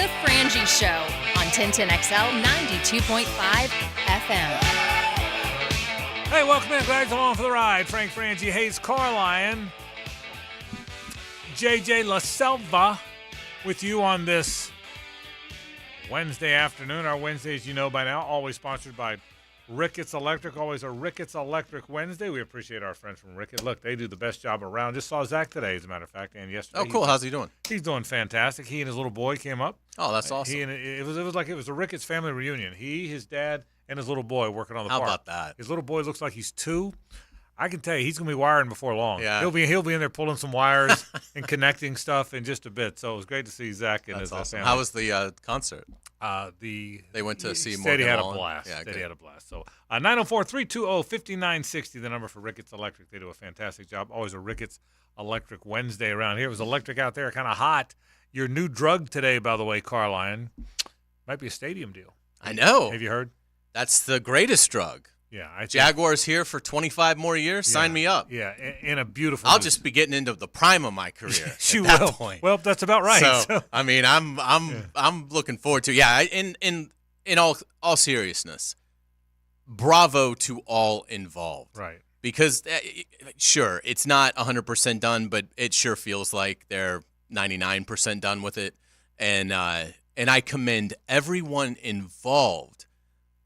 The Frangie Show on 1010XL 92.5 FM. Hey, welcome in, guys. Along for the ride. Frank Frangie, Hays Carlyon, JJ La Selva with you on this Wednesday afternoon. Our Wednesdays, you know by now, always sponsored by Ricketts Electric. Always a Ricketts Electric Wednesday. We appreciate our friends from Ricketts. Look, they do the best job around. Just saw Zach today, as a matter of fact, and yesterday. Oh, cool. How's he doing? He's doing fantastic. He and his little boy came up. Oh, that's awesome. It was like it was a Ricketts family reunion. He, his dad, and his little boy working on the park. How about that? His little boy looks like he's 2. I can tell you, he's going to be wiring before long. Yeah. He'll be in there pulling some wires and connecting stuff in just a bit. So it was great to see Zach and his awesome. family. How was the concert? They went to see Morgan Morgan had Wallen. a blast. Yeah, He had a blast. So 904-320-5960, the number for Ricketts Electric. They do a fantastic job. Always a Ricketts Electric Wednesday around here. It was electric out there, kind of hot. Your new drug today, by the way, Carlyon, might be a stadium deal. I know. Have you heard? That's the greatest drug. Yeah. I think, Jaguars here for 25 more years. Sign me up. Yeah, in a beautiful. I'll just be getting into the prime of my career. You at that will. point. Well, that's about right. So, I mean, I'm looking forward to. Yeah. In all seriousness, bravo to all involved. Right. Because sure, it's not 100% done, but it sure feels like they're 99% done with it, and I commend everyone involved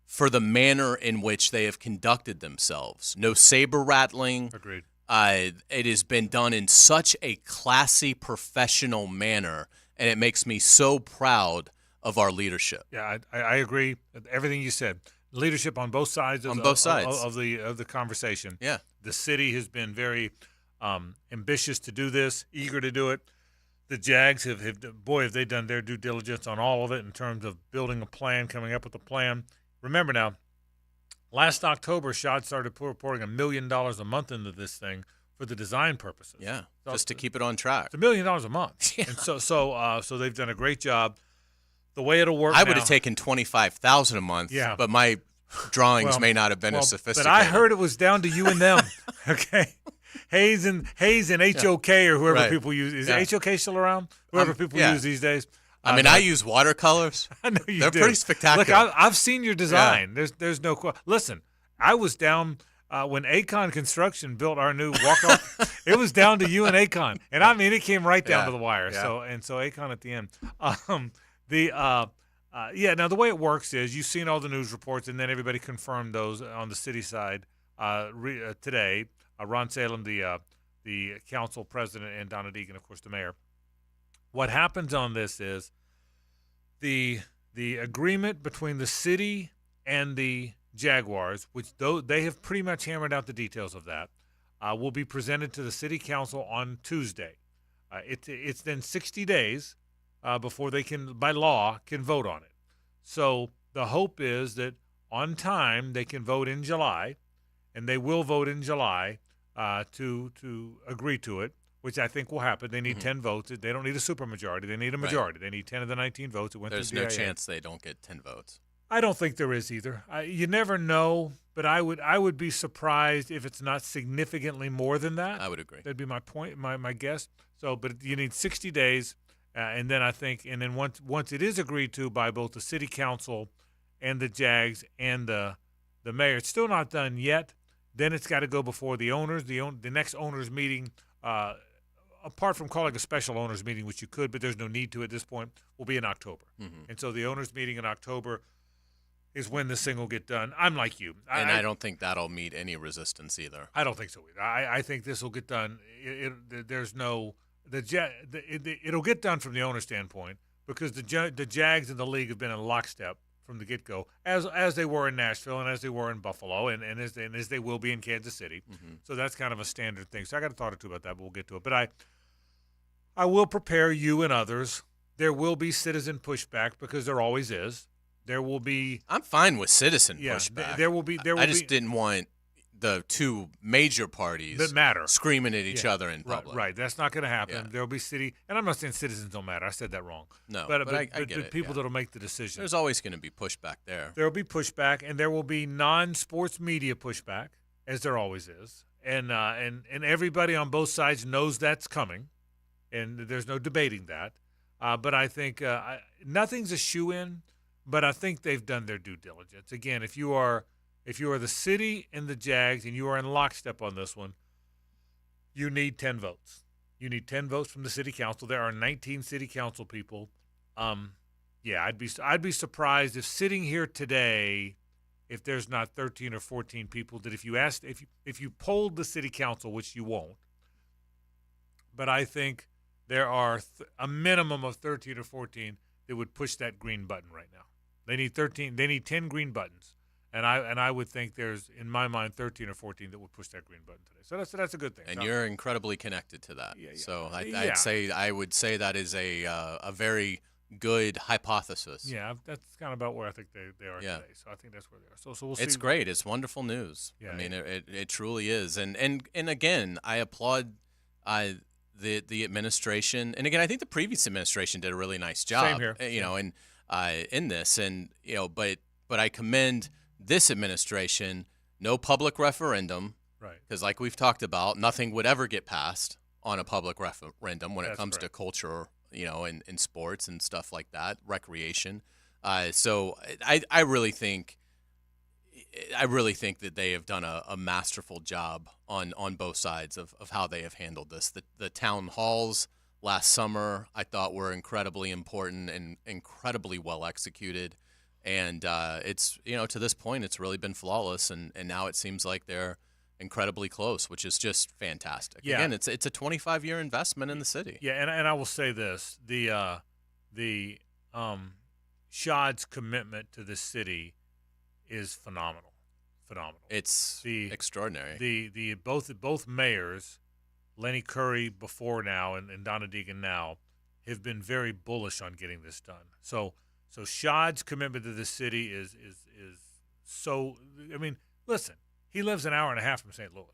for the manner in which they have conducted themselves. No saber rattling. Agreed. It has been done in such a classy, professional manner, and it makes me so proud of our leadership. Yeah, I agree. Everything you said. Leadership on both sides of the conversation. Yeah. The city has been very ambitious to do this, eager to do it. The Jags have they done their due diligence on all of it in terms of building a plan, coming up with a plan. Remember now, last October, Shad started pouring $1 million a month into this thing for the design purposes. Yeah, so just to keep it on track. It's $1 million a month. Yeah. And so they've done a great job. The way it'll work I would have taken $25,000 a month, but my drawings may not have been as sophisticated. But I heard it was down to you and them, okay? Hays and HOK or whoever people use. Is HOK still around? Whoever people use these days. I mean, I use watercolors. I know you They're do. pretty spectacular. Look, I've seen your design. Yeah. There's no question. Listen, I was down when Acon Construction built our new walk-off. It was down to you and Acon, and I mean, it came right down to the wire. Yeah. So Acon at the end. Now the way it works is you've seen all the news reports, and then everybody confirmed those on the city side today. Ron Salem, the council president, and Donna Deegan, of course, the mayor. What happens on this is the agreement between the city and the Jaguars, which they have pretty much hammered out the details of that, will be presented to the city council on Tuesday. It's then 60 days before they can, by law, can vote on it. So the hope is that on time they can vote in July, and they will vote in July to agree to it, which I think will happen. They need 10 votes. They don't need a supermajority. They need a majority. Right. They need 10 of the 19 votes. There's no chance they don't get 10 votes. I don't think there is either. You never know, but I would be surprised if it's not significantly more than that. I would agree. That'd be my point, my guess. So, but you need 60 days, and then once it is agreed to by both the city council and the Jags and the mayor, it's still not done yet. Then it's got to go before the owners. The next owners meeting, apart from calling a special owners meeting, which you could, but there's no need to at this point, will be in October. Mm-hmm. And so the owners meeting in October is when this thing will get done. I'm like you. I don't think that'll meet any resistance either. I don't think so either. I think this will get done. It'll get done from the owner standpoint because the Jags and the league have been in lockstep from the get-go, as they were in Nashville and as they were in Buffalo and as they will be in Kansas City. Mm-hmm. So that's kind of a standard thing. So I got a thought or two about that, but we'll get to it. But I will prepare you and others. There will be citizen pushback because there always is. There will be. I'm fine with citizen pushback. There will be. I just didn't want the two major parties that matter screaming at each other in public. Right. That's not going to happen. Yeah. There will be city, and I'm not saying citizens don't matter. I said that wrong. No, but I get it. People that'll make the decision. There's always going to be pushback there. There will be pushback, and there will be non-sports media pushback, as there always is, and everybody on both sides knows that's coming, and there's no debating that. But I think nothing's a shoe-in, but I think they've done their due diligence. Again, if you are the city and the Jags and you are in lockstep on this one, you need 10 votes. You need 10 votes from the city council. There are 19 city council people. Yeah, I'd be surprised if sitting here today, if there's not 13 or 14 people that if you polled the city council, which you won't, but I think there are a minimum of 13 or 14 that would push that green button right now. They need 13. They need 10 green buttons, and I would think there's, in my mind, 13 or 14 that would push that green button today. So that's a good thing. And you're incredibly connected to that. Yeah. So I would say that is a very good hypothesis. Yeah, that's kind of about where I think they are today. So I think that's where they are. So we'll see. It's great. It's wonderful news. Yeah, I mean, it truly is. And again, I applaud the administration. And again, I think the previous administration did a really nice job. Same here. In this, and but I commend this administration. No public referendum, right? Because like we've talked about, nothing would ever get passed on a public referendum when it comes to culture, in sports and stuff like that, recreation. So I really think that they have done a masterful job on both sides of how they have handled this. The town halls last summer I thought were incredibly important and incredibly well executed. And it's, to this point, it's really been flawless. And now it seems like they're incredibly close, which is just fantastic. Yeah. Again, it's a 25-year investment in the city. Yeah, and I will say this: the Shad's commitment to this city is phenomenal. It's extraordinary. The both mayors, Lenny Curry before now and Donna Deegan now, have been very bullish on getting this done. So Shad's commitment to this city is so. I mean, listen, he lives an hour and a half from St. Louis.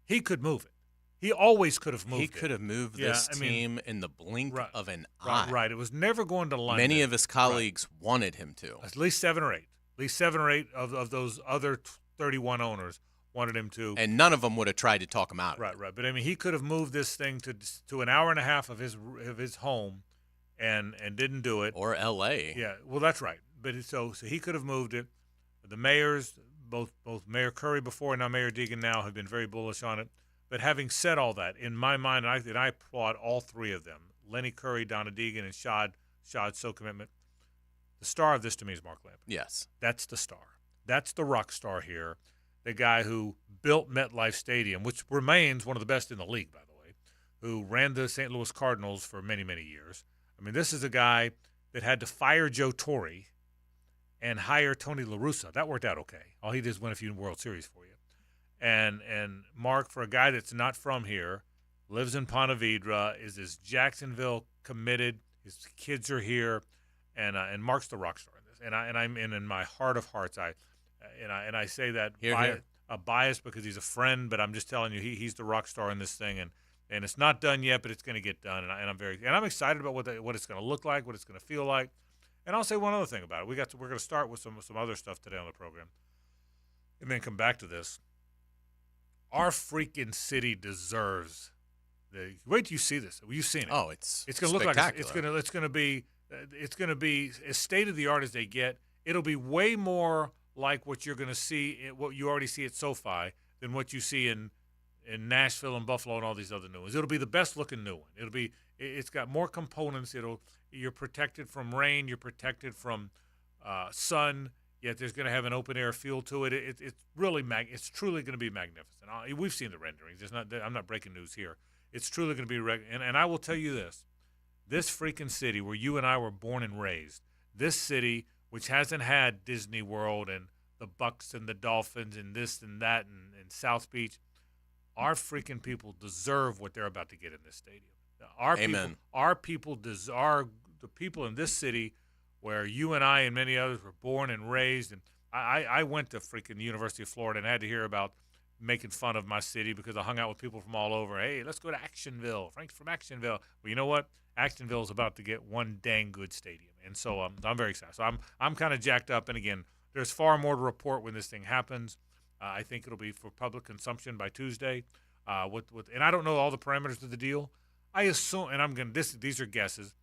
He could move it. He always could have moved it. He could have moved this team in the blink of an eye. Right. It was never going to London. Many of his colleagues wanted him to. At least 7 or 8. At least 7 or 8 of those other 31 owners wanted him to. And none of them would have tried to talk him out. Right. But I mean, he could have moved this thing to an hour and a half of his home, and didn't do it. Or L.A. Yeah. Well, that's right. But so he could have moved it. The mayors, both Mayor Curry before and now Mayor Deegan now, have been very bullish on it. But having said all that, in my mind, and I applaud all 3 of them: Lenny Curry, Donna Deegan, and Shad's so commitment. The star of this to me is Mark Lampin. Yes. That's the star. That's the rock star here. The guy who built MetLife Stadium, which remains one of the best in the league, by the way, who ran the St. Louis Cardinals for many, many years. I mean, this is a guy that had to fire Joe Torre and hire Tony La Russa. That worked out okay. All he did is win a few World Series for you. And Mark, for a guy that's not from here, lives in Ponte Vedra, is Jacksonville committed. His kids are here, and Mark's the rock star in this. And I'm in my heart of hearts, I say that biased because he's a friend, but I'm just telling you, he's the rock star in this thing, and it's not done yet, but it's going to get done, and I'm excited about what it's going to look like, what it's going to feel like. And I'll say one other thing about it. We're going to start with some other stuff today on the program, and then come back to this. Our freaking city deserves the. Wait till you see this. You've seen it. Oh, it's going to look like it's going to be as state of the art as they get. It'll be way more like what you're going to see, what you already see at SoFi, than what you see in Nashville and Buffalo and all these other new ones. It'll be the best looking new one. It's got more components. You're protected from rain. You're protected from sun. Yet there's going to have an open air feel to it. It's really it's truly going to be magnificent. We've seen the renderings. I'm not breaking news here. It's truly going to be and I will tell you this freaking city where you and I were born and raised, this city which hasn't had Disney World and the Bucks and the Dolphins and this and that and South Beach, our freaking people deserve what they're about to get in this stadium. Amen. The people in this city where you and I and many others were born and raised. And I went to freaking the University of Florida and had to hear about making fun of my city because I hung out with people from all over. Hey, let's go to Actionville. Frank's from Actionville. Well, you know what? Actionville is about to get one dang good stadium. And so I'm very excited. So I'm kind of jacked up. And, again, there's far more to report when this thing happens. I think it'll be for public consumption by Tuesday. And I don't know all the parameters of the deal. I assume, and these are guesses,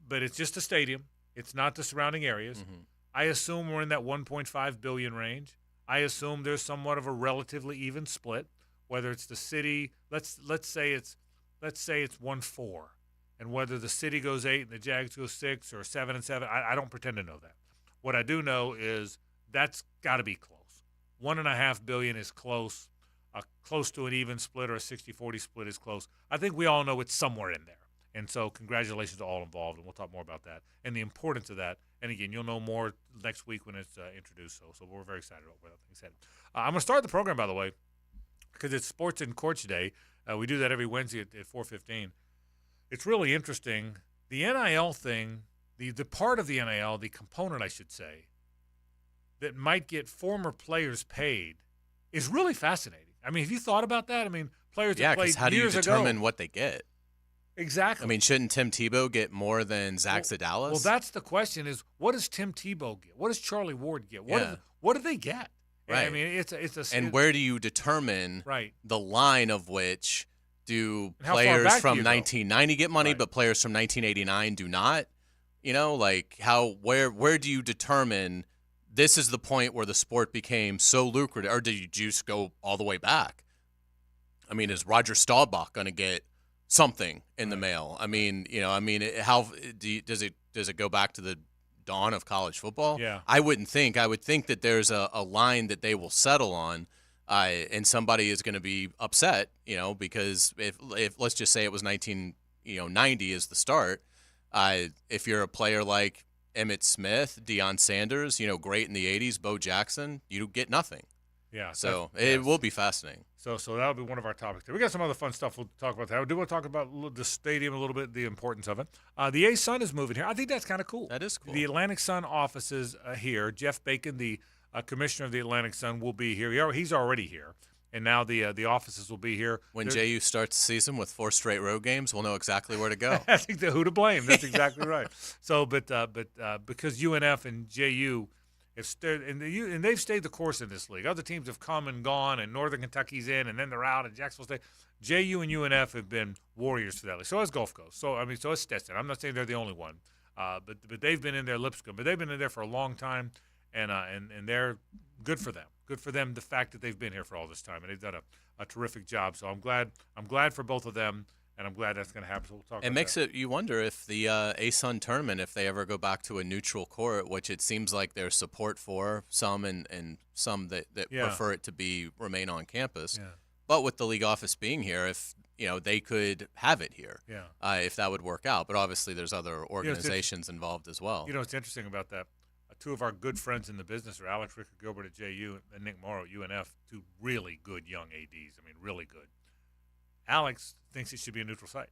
but it's just a stadium. It's not the surrounding areas. Mm-hmm. I assume we're in that 1.5 billion range. I assume there's somewhat of a relatively even split, whether it's the city. Let's say it's 1-4, and whether the city goes 8 and the Jags go 6 or 7 and 7. I don't pretend to know that. What I do know is that's got to be close. $1.5 billion is close. Close to an even split or a 60-40 split is close. I think we all know it's somewhere in there. And so congratulations to all involved, and we'll talk more about that and the importance of that. And, again, you'll know more next week when it's introduced. So we're very excited about where that thing's headed. I'm going to start the program, by the way, because it's Sports in Courts Day. We do that every Wednesday at 4:15. It's really interesting. The NIL thing, the part of the NIL, the component, I should say, that might get former players paid is really fascinating. I mean, have you thought about that? I mean, players that played years ago. How do you determine what they get? Exactly. I mean, shouldn't Tim Tebow get more than Zach Sedalis? Well, that's the question: is what does Tim Tebow get? What does Charlie Ward get? What do they get? Right. I mean, it's and where do you determine the line of which do players from 1990 get money, but players from 1989 do not? You know, like where do you determine this is the point where the sport became so lucrative, or did you just go all the way back? I mean, is Roger Staubach going to get something in the mail? I mean, does it go back to the dawn of college football? Yeah. I wouldn't think. I would think that there's a line that they will settle on, and somebody is going to be upset, because if let's just say it was 1990 is the start. If you're a player like Emmitt Smith, Deion Sanders, great in the 80s, Bo Jackson, you get nothing. Yeah. So it will be fascinating. So that'll be one of our topics. We got some other fun stuff we'll talk about. I do want to talk about the stadium a little bit, the importance of it. The A-Sun is moving here. I think that's kind of cool. That is cool. The Atlantic Sun offices here. Jeff Bacon, the commissioner of the Atlantic Sun, will be here. He's already here. And now the offices will be here. When JU starts the season with 4 straight road games, we'll know exactly where to go. I think who to blame. That's exactly right. So, but because UNF and JU and they've stayed the course in this league. Other teams have come and gone, and Northern Kentucky's in, and then they're out, and Jacksonville State. JU and UNF have been warriors for that league. So has Gulf Coast. So is Stetson. I'm not saying they're the only one, but they've been in there. Lipscomb, but they've been in there for a long time, and they're good for them. Good for them. The fact that they've been here for all this time, and they've done a terrific job. So I'm glad for both of them. And I'm glad that's going to happen. So we'll talk about that. It makes it you wonder if the A-Sun tournament, if they ever go back to a neutral court, which it seems like there's support for some and some that prefer it to remain on campus. Yeah. But with the league office being here, if they could have it here, if that would work out. But obviously there's other organizations involved as well. What's interesting about that? Two of our good friends in the business are Alex Ricker Gilbert at JU and Nick Morrow at UNF, two really good young ADs. I mean, really good. Alex thinks it should be a neutral site,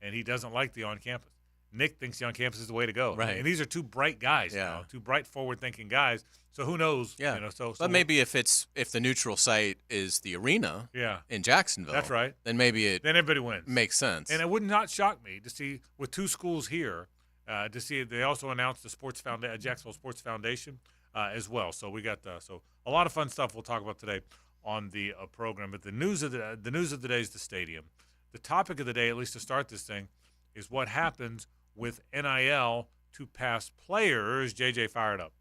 and he doesn't like the on-campus. Nick thinks the on-campus is the way to go. Right. And these are two bright guys, two bright, forward-thinking guys. So who knows? Yeah. But maybe if the neutral site is the arena in Jacksonville, that's right. Then maybe then everybody wins. Makes sense. And it would not shock me to see with two schools here to see they also announced the Jacksonville Sports Foundation as well. So we got so a lot of fun stuff we'll talk about today on the program. But the news of the day is the stadium. The topic of the day, at least to start this thing, is what happens with NIL to past players. JJ, fired up.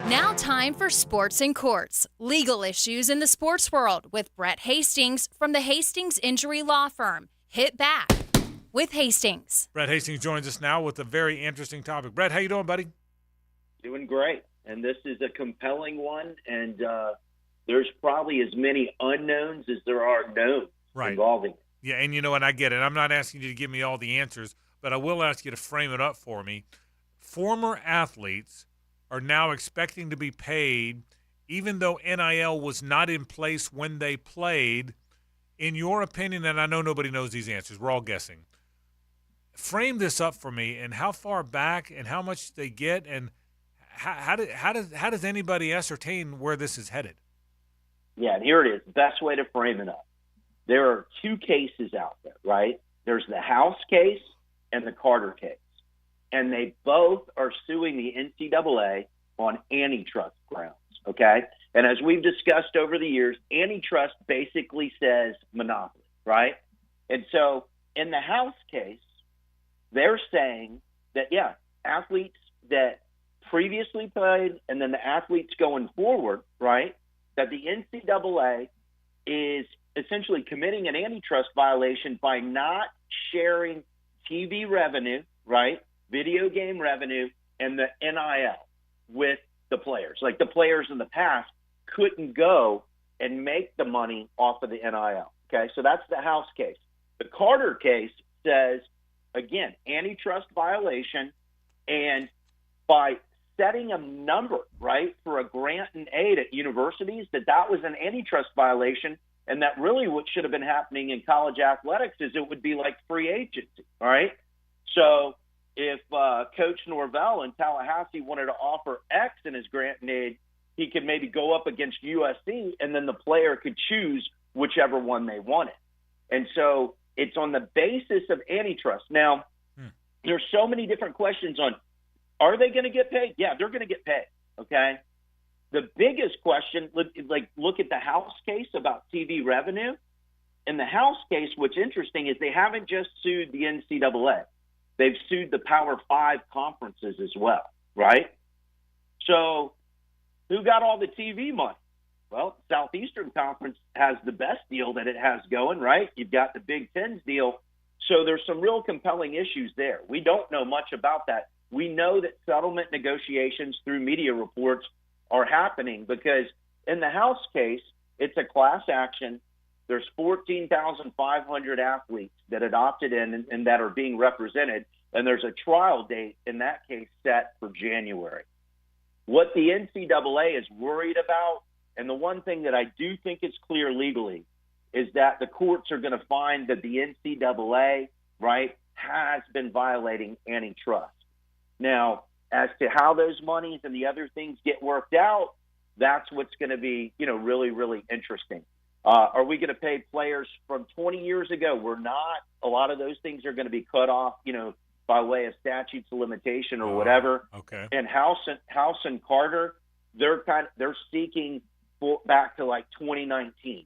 Now time for Sports in Courts, legal issues in the sports world with Brett Hastings from the Hastings Injury Law Firm. Hit back with Hastings. Brett Hastings joins us now with a very interesting topic. Brett, how you doing, buddy? Doing great. And this is a compelling one, and there's probably as many unknowns as there are knowns involving it. Yeah, and and I get it. I'm not asking you to give me all the answers, but I will ask you to frame it up for me. Former athletes are now expecting to be paid even though NIL was not in place when they played. In your opinion, and I know nobody knows these answers, we're all guessing, frame this up for me and how far back and how much they get, and how does anybody ascertain where this is headed? Yeah, and here it is. Best way to frame it up. There are two cases out there, right? There's the House case and the Carter case. And they both are suing the NCAA on antitrust grounds, okay? And as we've discussed over the years, antitrust basically says monopoly, right? And so in the House case, they're saying that, yeah, athletes that previously played and then the athletes going forward, right, that the NCAA is essentially committing an antitrust violation by not sharing TV revenue, right, video game revenue, and the NIL with the players. Like the players in the past couldn't go and make the money off of the NIL. Okay, so that's the House case. The Carter case says, again, antitrust violation, and by setting a number, right, for a grant and aid at universities, that was an antitrust violation, and that really what should have been happening in college athletics is it would be like free agency, all right? So if Coach Norvell in Tallahassee wanted to offer X in his grant and aid, he could maybe go up against USC, and then the player could choose whichever one they wanted. And so it's on the basis of antitrust. Now, there's so many different questions on, are they going to get paid? Yeah, they're going to get paid, okay? The biggest question, like look at the House case about TV revenue. In the House case, what's interesting is they haven't just sued the NCAA. They've sued the Power 5 conferences as well, right? So who got all the TV money? Well, Southeastern Conference has the best deal that it has going, right? You've got the Big Ten's deal. So there's some real compelling issues there. We don't know much about that. We know that settlement negotiations through media reports are happening because in the House case, it's a class action. There's 14,500 athletes that had opted in and that are being represented, and there's a trial date in that case set for January. What the NCAA is worried about, and the one thing that I do think is clear legally, is that the courts are going to find that the NCAA, right, has been violating antitrust. Now, as to how those monies and the other things get worked out, that's what's going to be, really, really interesting. Are we going to pay players from 20 years ago? We're not. A lot of those things are going to be cut off, by way of statutes of limitation or whatever. Okay. And House and Carter, they're seeking back to like 2019,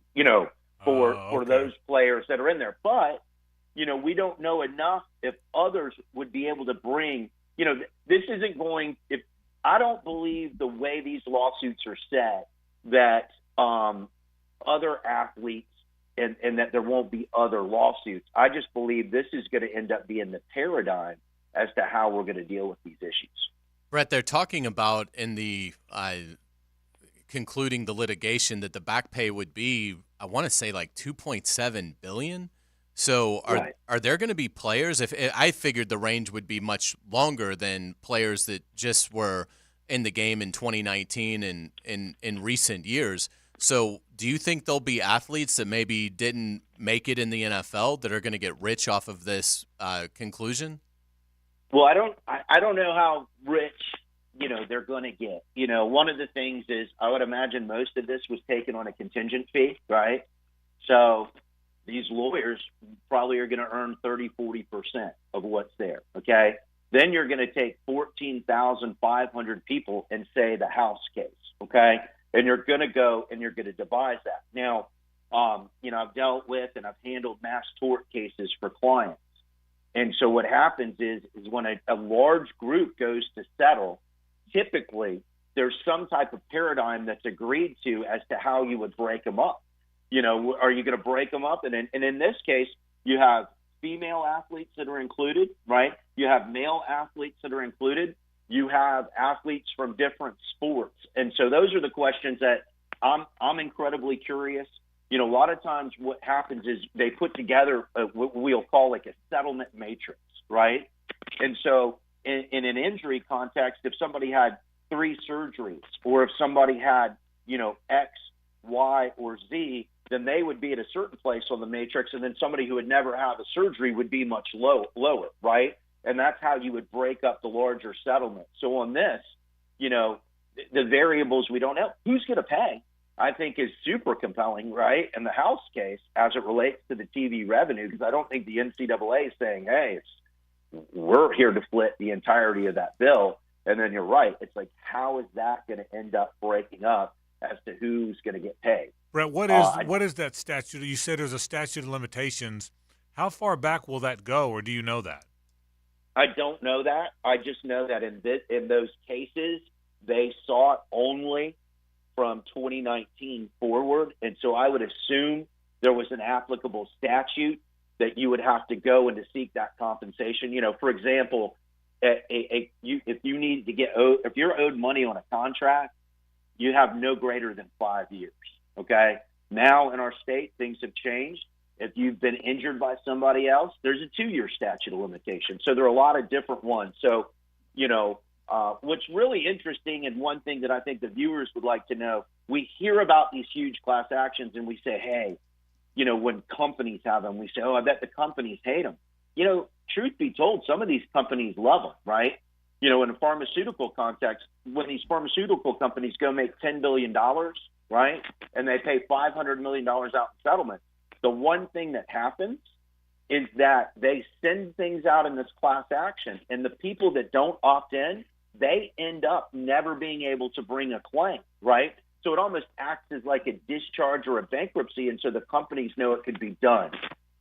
for those players that are in there. But, we don't know enough if others would be able to bring, this isn't going, I don't believe the way these lawsuits are set that other athletes and that there won't be other lawsuits. I just believe this is going to end up being the paradigm as to how we're going to deal with these issues. Brett, they're talking about in the concluding the litigation that the back pay would be, I want to say like $2.7 billion. So are there going to be players? If I figured the range would be much longer than players that just were in the game in 2019 and in recent years. So do you think there'll be athletes that maybe didn't make it in the NFL that are going to get rich off of this conclusion? Well, I don't know how rich, they're going to get. One of the things is I would imagine most of this was taken on a contingent fee, right? So these lawyers probably are going to earn 30, 40% of what's there, okay? Then you're going to take 14,500 people and say the House case, okay? And you're going to go and you're going to devise that. Now, I've dealt with and I've handled mass tort cases for clients. And so what happens is when a large group goes to settle, typically there's some type of paradigm that's agreed to as to how you would break them up. Are you going to break them up? And in this case, you have female athletes that are included, right? You have male athletes that are included. You have athletes from different sports. And so those are the questions that I'm incredibly curious. A lot of times what happens is they put together what we'll call like a settlement matrix, right? And so in an injury context, if somebody had 3 surgeries or if somebody had, X, Y, or Z, then they would be at a certain place on the matrix, and then somebody who would never have a surgery would be much lower, right? And that's how you would break up the larger settlement. So on this, the variables we don't know. Who's going to pay, I think, is super compelling, right? And the House case, as it relates to the TV revenue, because I don't think the NCAA is saying, hey, we're here to split the entirety of that bill. And then you're right. It's like, how is that going to end up breaking up as to who's going to get paid? Brett, what is that statute? You said there's a statute of limitations. How far back will that go, or do you know that? I don't know that. I just know that in those cases, they saw it only from 2019 forward. And so I would assume there was an applicable statute that you would have to go and to seek that compensation. You know, for example, if you're owed money on a contract, you have no greater than 5 years. Okay. Now in our state, things have changed. If you've been injured by somebody else, there's a 2-year statute of limitations. So there are a lot of different ones. So, you know, what's really interesting, and one thing that I think the viewers would like to know, we hear about these huge class actions and we say, hey, you know, when companies have them, we say, oh, I bet the companies hate them. You know, truth be told, some of these companies love them, right? You know, in a pharmaceutical context, when these pharmaceutical companies go make $10 billion, right, and they pay $500 million out in settlement, the one thing that happens is that they send things out in this class action, and the people that don't opt in, they end up never being able to bring a claim, right? So it almost acts as like a discharge or a bankruptcy, and so the companies know it could be done.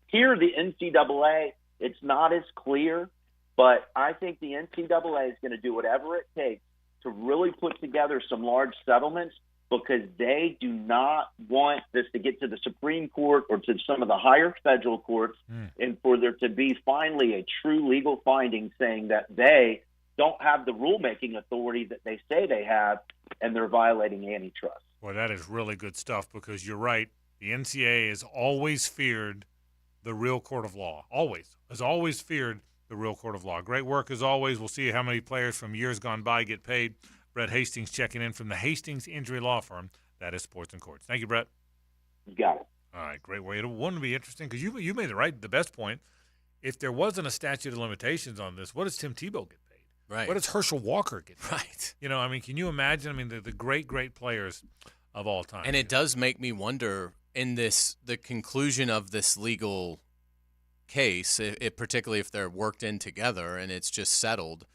Here, the NCAA, it's not as clear, but I think the NCAA is going to do whatever it takes to really put together some large settlements, because they do not want this to get to the Supreme Court or to some of the higher federal courts, and for there to be finally a true legal finding saying that they don't have the rulemaking authority that they say they have, and they're violating antitrust. Well, that is really good stuff, because you're right. The NCAA has always feared the real court of law. Has always feared the real court of law. Great work as always. We'll see how many players from years gone by get paid. Brett Hastings checking in from the Hastings Injury Law Firm. That is Sports and Courts. Thank you, Brett. You got it. All right, great way. It wouldn't be interesting, because you made the best point. If there wasn't a statute of limitations on this, what does Tim Tebow get paid? Right. What does Herschel Walker get paid? Right. You know, I mean, can you imagine? I mean, the great players of all time. And it does make me wonder, in the conclusion of this legal case, particularly if they're worked in together and it's just settled,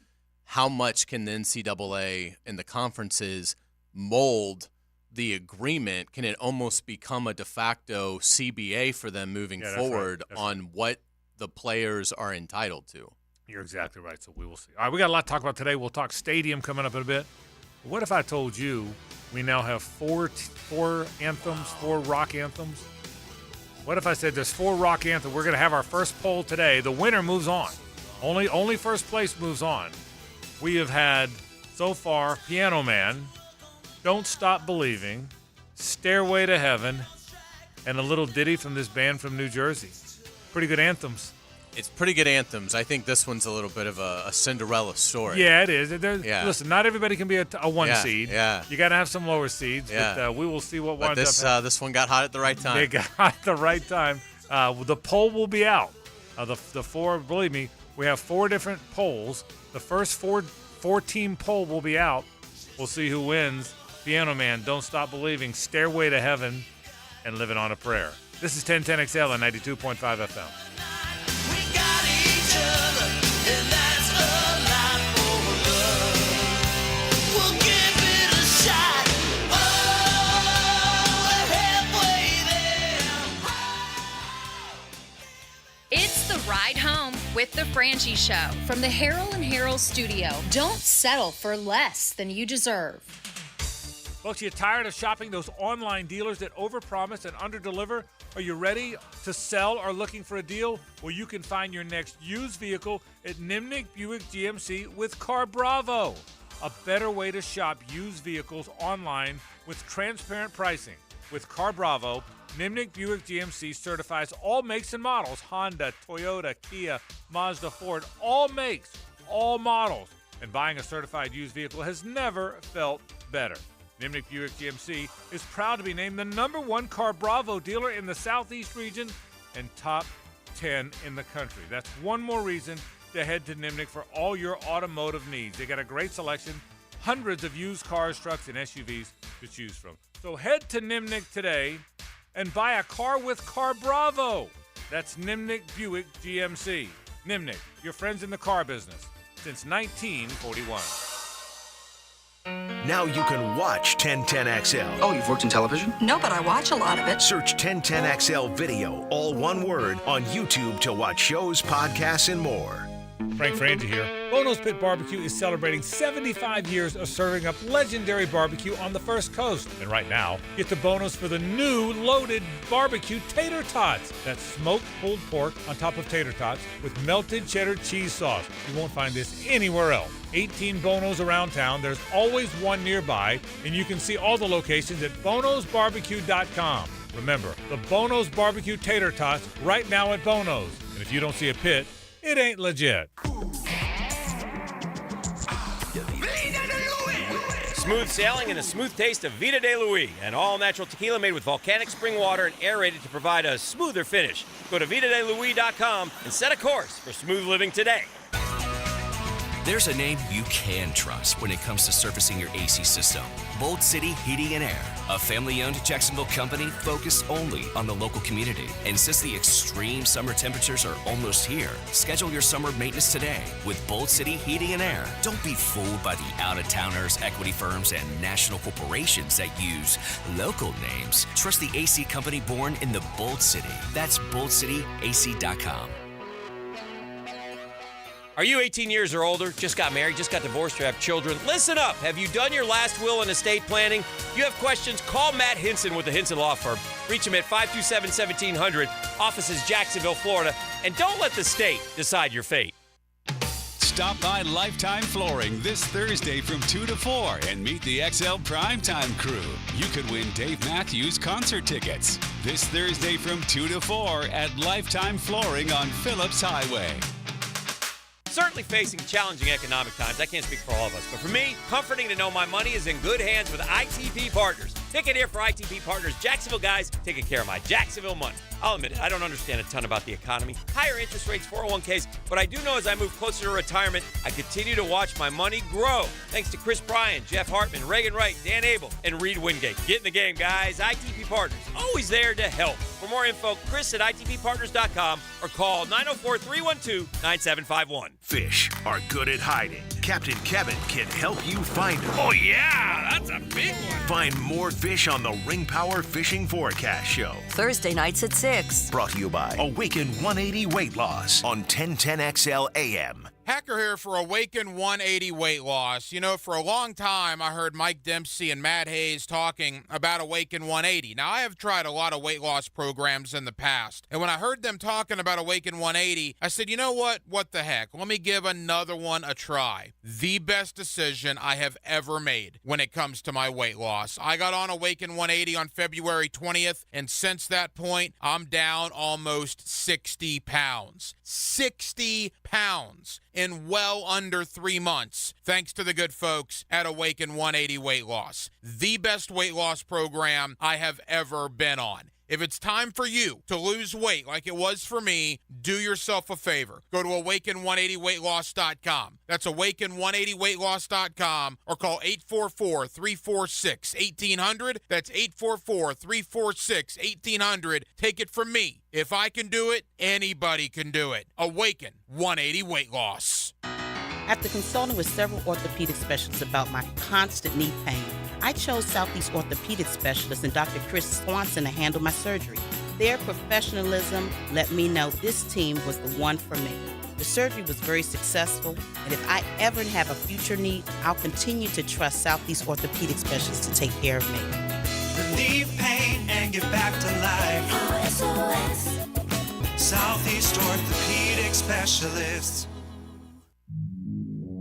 how much can the NCAA and the conferences mold the agreement? Can it almost become a de facto CBA for them moving forward on what the players are entitled to? You're exactly right. So we will see. All right, we got a lot to talk about today. We'll talk stadium coming up in a bit. What if I told you we now have four anthems, 4 rock anthems? What if I said there's 4 rock anthems? We're going to have our first poll today. The winner moves on. Only first place moves on. We have had, so far, Piano Man, Don't Stop Believing, Stairway to Heaven, and a little ditty from this band from New Jersey. Pretty good anthems. It's pretty good anthems. I think this one's a little bit of a Cinderella story. Yeah, it is. Listen, not everybody can be a 1 seed. Yeah. You got to have some lower seeds. Yeah. But we will see what winds up. This one got hot at the right time. They got hot at the right time. The poll will be out. The 4, believe me, we have 4 different polls. The first 4-team poll will be out. We'll see who wins. Piano Man, Don't Stop Believing, Stairway to Heaven, and Living on a Prayer. This is 1010XL and 92.5 FM. It's the ride home with the Frangie Show from the Harold and Harold studio. Don't settle for less than you deserve. Folks, you tired of shopping those online dealers that overpromise and underdeliver? Are you ready to sell or looking for a deal? Well, you can find your next used vehicle at Nimnick Buick GMC with Car Bravo, a better way to shop used vehicles online with transparent pricing. With Car Bravo, Nimnick Buick GMC certifies all makes and models: Honda, Toyota, Kia, Mazda, Ford, all makes, all models. And buying a certified used vehicle has never felt better. Nimnick Buick GMC is proud to be named the #1 Car Bravo dealer in the Southeast region and top 10 in the country. That's one more reason to head to Nimnick for all your automotive needs. They got a great selection, hundreds of used cars, trucks, and SUVs to choose from. So head to Nimnick today and buy a car with Car Bravo. That's Nimnick Buick GMC. Nimnick, your friends in the car business since 1941. Now you can watch 1010XL. Oh, you've worked in television? No, but I watch a lot of it. Search 1010XL Video, all one word, on YouTube to watch shows, podcasts, and more. Frank Frangie here. Bono's Pit Barbecue is celebrating 75 years of serving up legendary barbecue on the First Coast. And right now, get to Bono's for the new loaded barbecue tater tots. That's smoked pulled pork on top of tater tots with melted cheddar cheese sauce. You won't find this anywhere else. 18 Bono's around town. There's always one nearby, and you can see all the locations at bonosbarbecue.com. Remember, the Bono's Barbecue Tater Tots right now at Bono's. And if you don't see a pit, it ain't legit. Smooth sailing and a smooth taste of Vida de Luis, an all-natural tequila made with volcanic spring water and aerated to provide a smoother finish. Go to VidaDeLuis.com and set a course for smooth living today. There's a name you can trust when it comes to servicing your AC system. Bold City Heating and Air, a family-owned Jacksonville company focused only on the local community. And since the extreme summer temperatures are almost here, schedule your summer maintenance today with Bold City Heating and Air. Don't be fooled by the out-of-towners, equity firms, and national corporations that use local names. Trust the AC company born in the Bold City. That's boldcityac.com. Are you 18 years or older, just got married, just got divorced, or have children? Listen up. Have you done your last will and estate planning? If you have questions, call Matt Hinson with the Hinson Law Firm. Reach him at 527-1700, offices Jacksonville, Florida. And don't let the state decide your fate. Stop by Lifetime Flooring this Thursday from 2 to 4 and meet the XL Primetime crew. You could win Dave Matthews concert tickets this Thursday from 2 to 4 at Lifetime Flooring on Phillips Highway. Certainly facing challenging economic times. I can't speak for all of us, but for me, comforting to know my money is in good hands with ITP Partners. Ticket here for ITP Partners. Jacksonville guys taking care of my Jacksonville money. I'll admit it, I don't understand a ton about the economy. Higher interest rates, 401ks. What I do know as I move closer to retirement, I continue to watch my money grow. Thanks to Chris Bryan, Jeff Hartman, Reagan Wright, Dan Abel, and Reed Wingate. Get in the game, guys. ITP Partners, always there to help. For more info, Chris at ITPPartners.com or call 904-312-9751. Fish are good at hiding. Captain Kevin can help you find them. Oh, yeah, that's a big one. Find more fish on the Ring Power Fishing Forecast Show. Thursday nights at 6. Brought to you by Awaken 180 Weight Loss on 1010XL AM. Hacker here for Awaken 180 Weight Loss. You know, for a long time, I heard Mike Dempsey and Matt Hays talking about Awaken 180. Now, I have tried a lot of weight loss programs in the past. And when I heard them talking about Awaken 180, I said, you know what? What the heck? Let me give another one a try. The best decision I have ever made when it comes to my weight loss. I got on Awaken 180 on February 20th, and since that point, I'm down almost 60 pounds. 60 pounds in well under 3 months, thanks to the good folks at Awaken 180 Weight Loss. The best weight loss program I have ever been on. If it's time for you to lose weight like it was for me, do yourself a favor. Go to awaken180weightloss.com. That's awaken180weightloss.com or call 844-346-1800. That's 844-346-1800. Take it from me. If I can do it, anybody can do it. Awaken 180 Weight Loss. After consulting with several orthopedic specialists about my constant knee pain, I chose Southeast Orthopedic Specialist and Dr. Chris Swanson to handle my surgery. Their professionalism let me know this team was the one for me. The surgery was very successful, and if I ever have a future need, I'll continue to trust Southeast Orthopedic Specialists to take care of me. Relieve pain and get back to life. SOS. Southeast Orthopedic Specialists.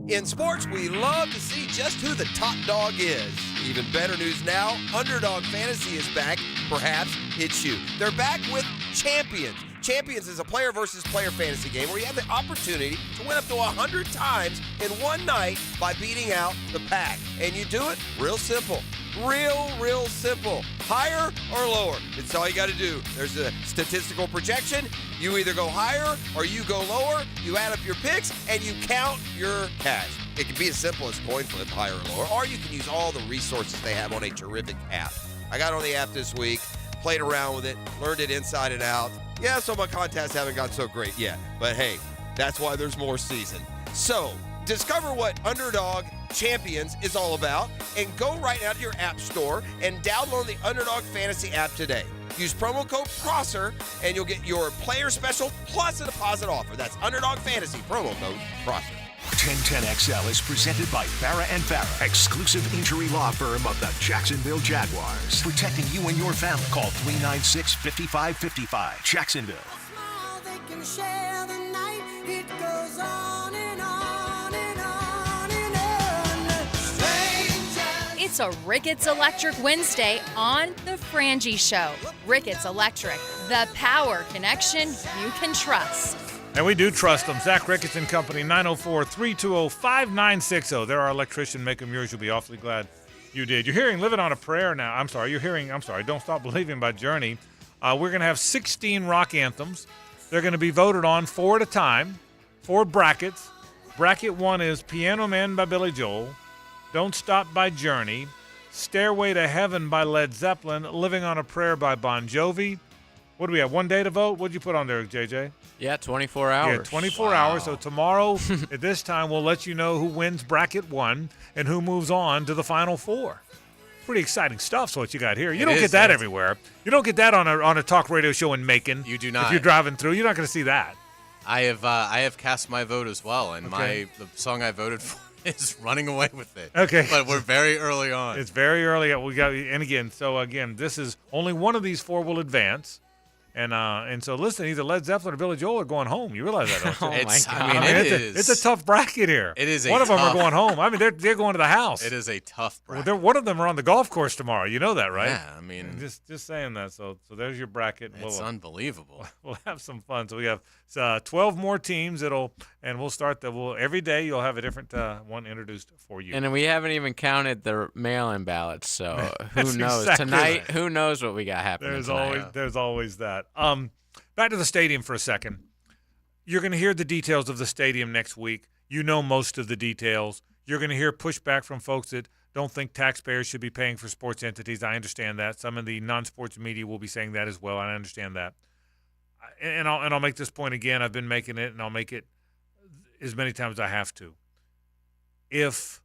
In sports, we love to see just who the top dog is. Even better news now, Underdog Fantasy is back. Perhaps it's you. They're back with Champions. Champions is a player versus player fantasy game where you have the opportunity to win up to 100 times in one night by beating out the pack. And you do it real simple. Real simple. Higher or lower. It's all you got to do. There's a statistical projection. You either go higher or you go lower. You add up your picks and you count your cash. It can be as simple as coin flip, higher or lower, or you can use all the resources they have on a terrific app. I got on the app this week, played around with it, learned it inside and out. Yeah, so my contests haven't gone so great yet. But hey, that's why there's more season. So, discover what Underdog Champions is all about and go right now to your app store and download the Underdog Fantasy app today. Use promo code PROSSER, and you'll get your player special plus a deposit offer. That's Underdog Fantasy, promo code PROSSER. 1010XL is presented by Farrah & Farrah, exclusive injury law firm of the Jacksonville Jaguars. Protecting you and your family. Call 396-5555. Jacksonville. They can share the night. It goes on and on and on and on. Strangers. It's a Ricketts Electric Wednesday on the Frangie Show. Ricketts Electric, the power connection you can trust. And we do trust them. Zach Ricketts and Company, 904-320-5960. They're our electrician. Make them yours. You'll be awfully glad you did. You're hearing Living on a Prayer now. Don't Stop Believing by Journey. We're going to have 16 rock anthems. They're going to be voted on 4 at a time, 4 brackets. Bracket 1 is Piano Man by Billy Joel, Don't Stop by Journey, Stairway to Heaven by Led Zeppelin, Living on a Prayer by Bon Jovi. What do we have, 1 day to vote? What'd you put on there, JJ? Yeah, 24 hours. Yeah, 24 hours. So tomorrow at this time, we'll let you know who wins bracket 1 and who moves on to the final 4. Pretty exciting stuff. So what you got here? You don't get that everywhere. You don't get that on a talk radio show in Macon. You do not. If you're driving through, you're not going to see that. I have cast my vote as well, and the song I voted for is Running Away with It. Okay. But we're very early on. It's very early. This is only one of these 4 will advance. And so listen, either Led Zeppelin or Billy Joel are going home. You realize that, don't you? It's a tough bracket here. It is. One of them are going home. I mean, they're going to the house. It is a tough bracket. Well, one of them are on the golf course tomorrow. You know that, right? Yeah, I mean, just saying that. So there's your bracket. It's unbelievable. We'll have some fun. So we have 12 more teams. We'll start every day. You'll have a different one introduced for you. And then we haven't even counted the mail-in ballots. So who knows exactly tonight? Who knows what we got happening tonight? There's always that. Back to the stadium for a second. You're going to hear the details of the stadium next week. You know most of the details. You're going to hear pushback from folks that don't think taxpayers should be paying for sports entities. I understand that. Some of the non-sports media will be saying that as well. I understand that. And I'll make this point again. I've been making it, and I'll make it as many times as I have to. If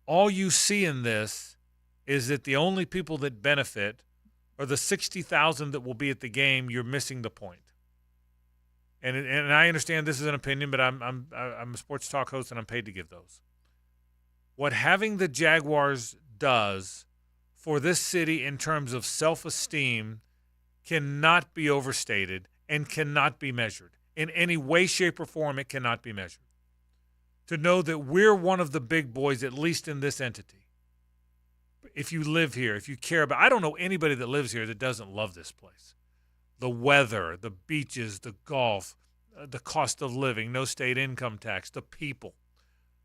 all you see in this is that the only people that benefit or the 60,000 that will be at the game, you're missing the point. And I understand this is an opinion, but I'm a sports talk host and I'm paid to give those. What having the Jaguars does for this city in terms of self-esteem cannot be overstated and cannot be measured. In any way, shape, or form, it cannot be measured. To know that we're one of the big boys, at least in this entity. If you live here, if you care about, I don't know anybody that lives here that doesn't love this place. The weather, the beaches, the golf, the cost of living, no state income tax, the people,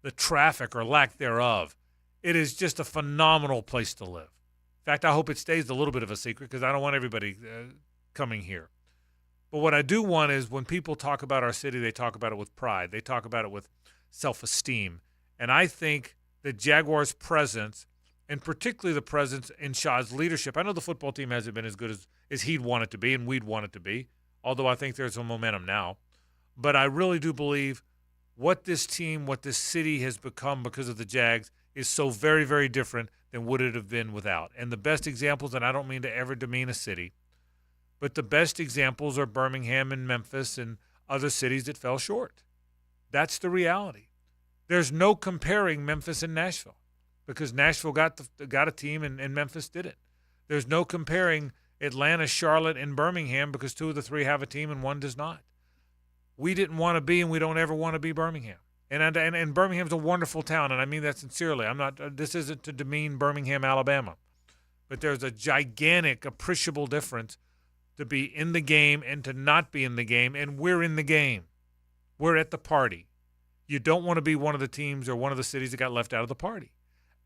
the traffic or lack thereof. It is just a phenomenal place to live. In fact, I hope it stays a little bit of a secret because I don't want everybody coming here. But what I do want is when people talk about our city, they talk about it with pride. They talk about it with self-esteem. And I think the Jaguars' presence, and particularly the presence in Shaw's leadership. I know the football team hasn't been as good as he'd want it to be and we'd want it to be, although I think there's some momentum now. But I really do believe what this team, what this city has become because of the Jags is so very, very different than would it have been without. And the best examples, and I don't mean to ever demean a city, but the best examples are Birmingham and Memphis and other cities that fell short. That's the reality. There's no comparing Memphis and Nashville. Because Nashville got a team and Memphis didn't. There's no comparing Atlanta, Charlotte, and Birmingham because 2 of the 3 have a team and 1 does not. We didn't want to be and we don't ever want to be Birmingham. And Birmingham's a wonderful town, and I mean that sincerely. This isn't to demean Birmingham, Alabama. But there's a gigantic, appreciable difference to be in the game and to not be in the game, and we're in the game. We're at the party. You don't want to be one of the teams or one of the cities that got left out of the party.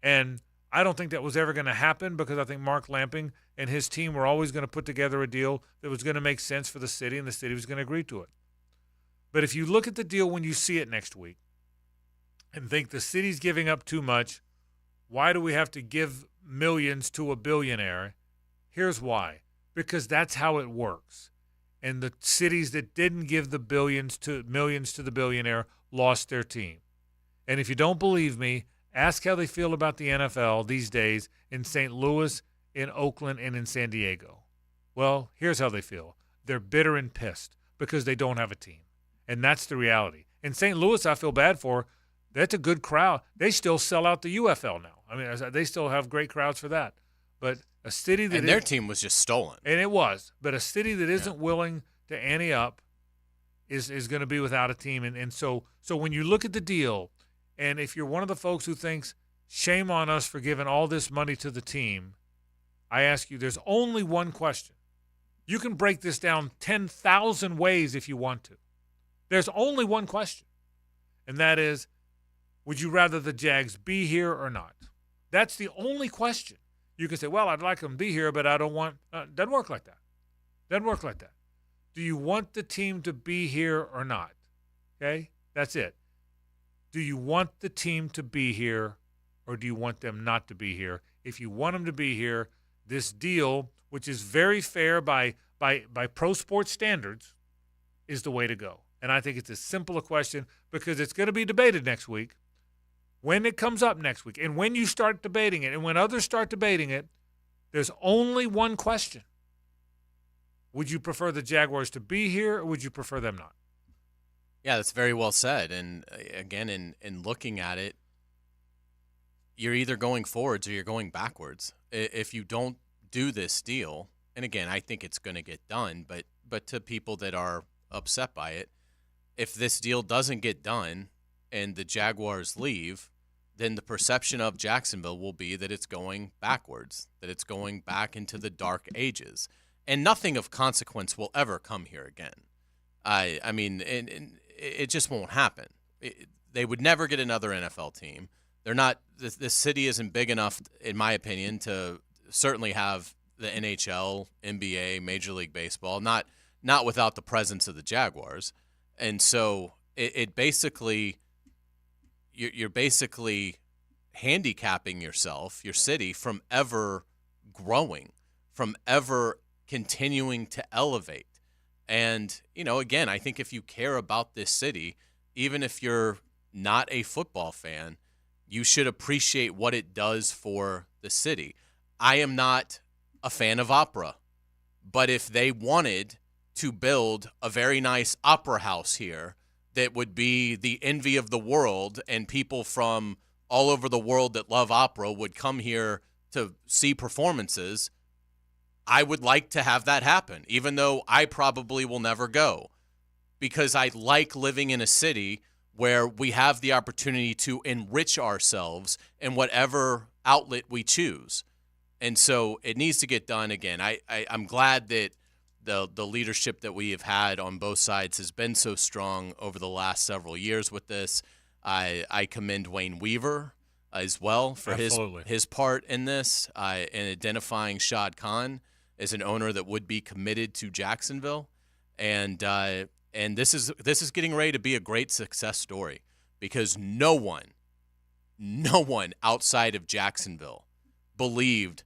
And I don't think that was ever going to happen because I think Mark Lamping and his team were always going to put together a deal that was going to make sense for the city, and the city was going to agree to it. But if you look at the deal when you see it next week and think the city's giving up too much, why do we have to give millions to a billionaire? Here's why. Because that's how it works. And the cities that didn't give the millions to the billionaire lost their team. And if you don't believe me, Ask how they feel about the NFL these days in St. Louis, in Oakland, and in San Diego. Well, here's how they feel. They're bitter and pissed because they don't have a team. And that's the reality. In St. Louis, I feel bad for. That's a good crowd. They still sell out the UFL now. I mean, they still have great crowds for that. But a city that their team was just stolen. And it was. But a city that isn't willing to ante up is going to be without a team. And so when you look at the deal, and if you're one of the folks who thinks, shame on us for giving all this money to the team, I ask you, there's only one question. You can break this down 10,000 ways if you want to. There's only one question, and that is, would you rather the Jags be here or not? That's the only question. You can say, well, I'd like them to be here, but I don't want – doesn't work like that. Doesn't work like that. Do you want the team to be here or not? Okay? That's it. Do you want the team to be here or do you want them not to be here? If you want them to be here, this deal, which is very fair by pro sports standards, is the way to go. And I think it's as simple a question because it's going to be debated next week. When it comes up next week and when you start debating it and when others start debating it, there's only one question. Would you prefer the Jaguars to be here or would you prefer them not? Yeah, that's very well said. And again, in looking at it, you're either going forwards or you're going backwards. If you don't do this deal, and again, I think it's going to get done, but to people that are upset by it, if this deal doesn't get done and the Jaguars leave, then the perception of Jacksonville will be that it's going backwards, that it's going back into the dark ages. And nothing of consequence will ever come here again. I mean, it just won't happen. They would never get another NFL team. They're not. This city isn't big enough, in my opinion, to certainly have the NHL, NBA, Major League Baseball. Not without the presence of the Jaguars. And so it basically, you're basically handicapping yourself, your city, from ever growing, from ever continuing to elevate. And, again, I think if you care about this city, even if you're not a football fan, you should appreciate what it does for the city. I am not a fan of opera, but if they wanted to build a very nice opera house here that would be the envy of the world and people from all over the world that love opera would come here to see performances, I would like to have that happen, even though I probably will never go, because I like living in a city where we have the opportunity to enrich ourselves in whatever outlet we choose. And so it needs to get done again. I'm glad that the leadership that we have had on both sides has been so strong over the last several years with this. I commend Wayne Weaver as well for his part in this, in identifying Shad Khan as an owner that would be committed to Jacksonville. And this is getting ready to be a great success story because no one outside of Jacksonville believed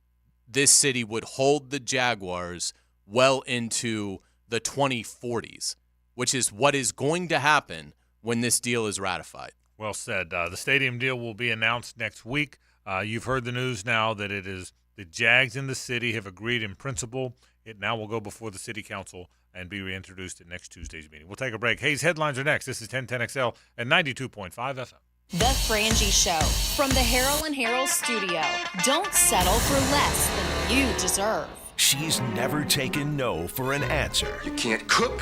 this city would hold the Jaguars well into the 2040s, which is what is going to happen when this deal is ratified. Well said. The stadium deal will be announced next week. You've heard the news now that it is the Jags in the city have agreed in principle. It now will go before the city council and be reintroduced at next Tuesday's meeting. We'll take a break. Hayes headlines are next. This is 1010XL at 92.5 FM. The Frangie Show from the Harold and Harold studio. Don't settle for less than you deserve. She's never taken no for an answer. You can't cook,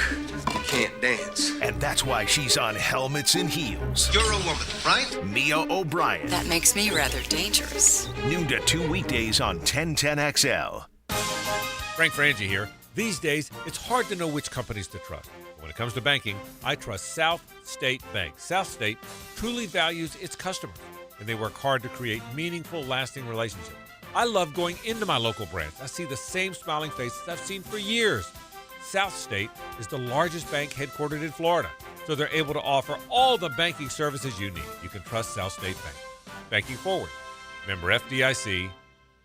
you can't dance. And that's why she's on Helmets and Heels. You're a woman, right? Mia O'Brien. That makes me rather dangerous. Noon to 2 weekdays on 1010XL. Frank Frangie here. These days, it's hard to know which companies to trust. When it comes to banking, I trust South State Bank. South State truly values its customers, and they work hard to create meaningful, lasting relationships. I love going into my local branch. I see the same smiling faces I've seen for years. South State is the largest bank headquartered in Florida, so they're able to offer all the banking services you need. You can trust South State Bank. Banking forward. Member FDIC,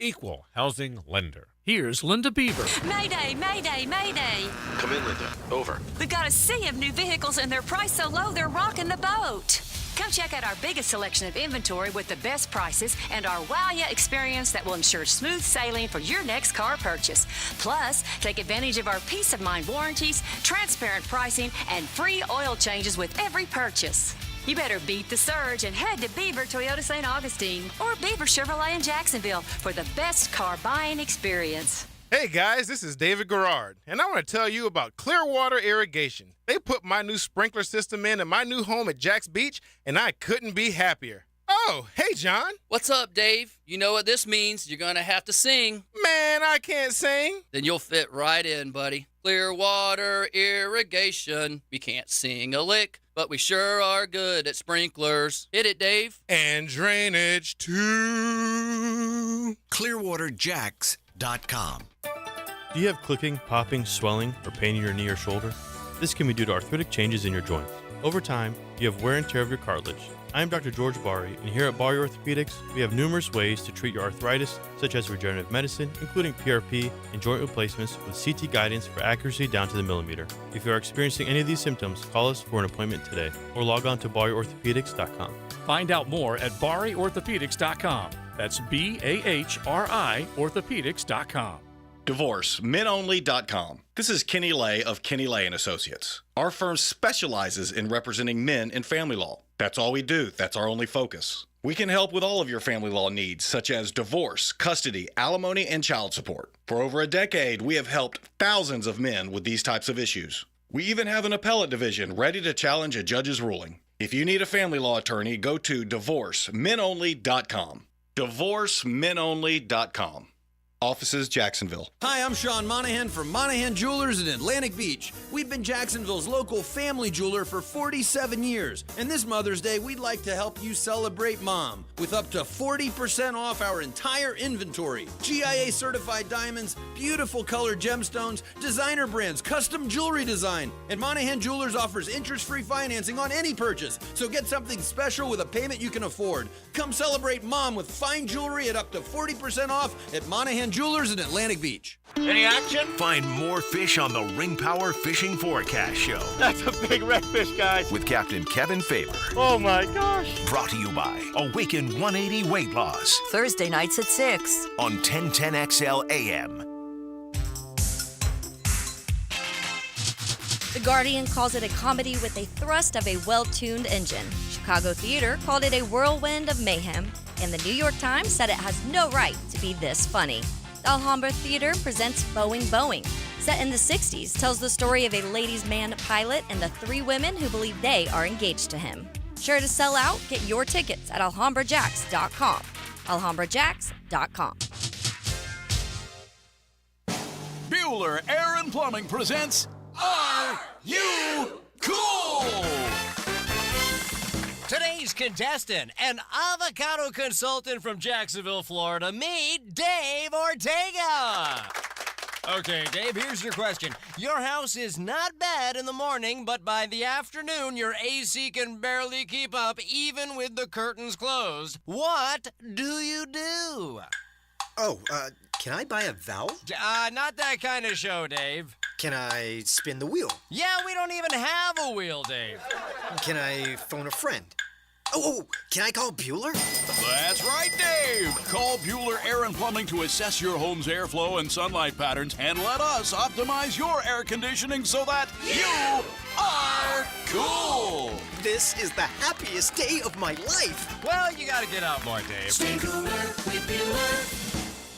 equal housing lender. Here's Linda Beaver. Mayday, mayday, mayday. Come in, Linda. Over. We've got a sea of new vehicles and they're priced so low they're rocking the boat. Come check out our biggest selection of inventory with the best prices and our wow ya experience that will ensure smooth sailing for your next car purchase. Plus, take advantage of our peace of mind warranties, transparent pricing, and free oil changes with every purchase. You better beat the surge and head to Beaver Toyota St. Augustine or Beaver Chevrolet in Jacksonville for the best car buying experience. Hey guys, this is David Garrard, and I want to tell you about Clearwater Irrigation. They put my new sprinkler system in my new home at Jack's Beach, and I couldn't be happier. Oh, hey John. What's up, Dave? You know what this means. You're going to have to sing. Man, I can't sing. Then you'll fit right in, buddy. Clearwater Irrigation. We can't sing a lick, but we sure are good at sprinklers. Hit it, Dave. And drainage too. ClearwaterJacks.com. Do you have clicking, popping, swelling, or pain in your knee or shoulder? This can be due to arthritic changes in your joints. Over time, you have wear and tear of your cartilage. I am Dr. George Bari, and here at Bari Orthopedics, we have numerous ways to treat your arthritis, such as regenerative medicine, including PRP and joint replacements with CT guidance for accuracy down to the millimeter. If you are experiencing any of these symptoms, call us for an appointment today, or log on to BariOrthopedics.com. Find out more at BariOrthopedics.com. That's BAHRI Orthopedics.com. DivorceMenOnly.com. This is Kenny Lay of Kenny Lay & Associates. Our firm specializes in representing men in family law. That's all we do. That's our only focus. We can help with all of your family law needs, such as divorce, custody, alimony, and child support. For over a decade, we have helped thousands of men with these types of issues. We even have an appellate division ready to challenge a judge's ruling. If you need a family law attorney, go to DivorceMenOnly.com. DivorceMenOnly.com. Offices, Jacksonville. Hi, I'm Sean Monahan from Monahan Jewelers in Atlantic Beach. We've been Jacksonville's local family jeweler for 47 years. And this Mother's Day, we'd like to help you celebrate Mom with up to 40% off our entire inventory. GIA certified diamonds, beautiful colored gemstones, designer brands, custom jewelry design. And Monahan Jewelers offers interest-free financing on any purchase. So get something special with a payment you can afford. Come celebrate Mom with fine jewelry at up to 40% off at Monahan Jewelers in Atlantic Beach. Any action? Find more fish on the Ring Power Fishing Forecast Show. That's a big redfish, guys. With Captain Kevin Faber. Oh my gosh. Brought to you by Awaken 180 Weight Loss. Thursday nights at 6 on 1010XL AM. The Guardian calls it a comedy with a thrust of a well-tuned engine. Chicago Theater called it a whirlwind of mayhem. And the New York Times said it has no right to be this funny. The Alhambra Theater presents Boeing Boeing. Set in the 60s, tells the story of a ladies' man pilot and the 3 women who believe they are engaged to him. Sure to sell out? Get your tickets at AlhambraJacks.com. AlhambraJacks.com. Bueller Air and Plumbing presents Are You Cool? Today's contestant, an avocado consultant from Jacksonville, Florida, meet Dave Ortega. Okay, Dave, here's your question. Your house is not bad in the morning, but by the afternoon, your AC can barely keep up, even with the curtains closed. What do you do? Can I buy a valve? Not that kind of show, Dave. Can I spin the wheel? Yeah, we don't even have a wheel, Dave. Can I phone a friend? Can I call Bueller? That's right, Dave. Call Bueller Air and Plumbing to assess your home's airflow and sunlight patterns and let us optimize your air conditioning so that you are cool. This is the happiest day of my life. Well, you gotta get out more, Dave. Stay cooler with Bueller.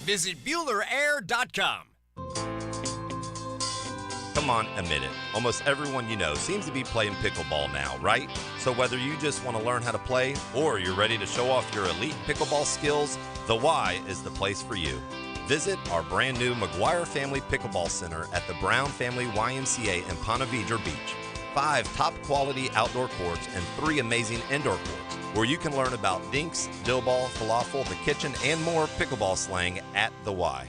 Visit BuellerAir.com. Come on, admit it. Almost everyone you know seems to be playing pickleball now, right? So whether you just want to learn how to play or you're ready to show off your elite pickleball skills, the Y is the place for you. Visit our brand new McGuire Family Pickleball Center at the Brown Family YMCA in Ponte Vedra Beach. 5 top quality outdoor courts and 3 amazing indoor courts where you can learn about dinks, dill ball, falafel, the kitchen, and more pickleball slang at the Y.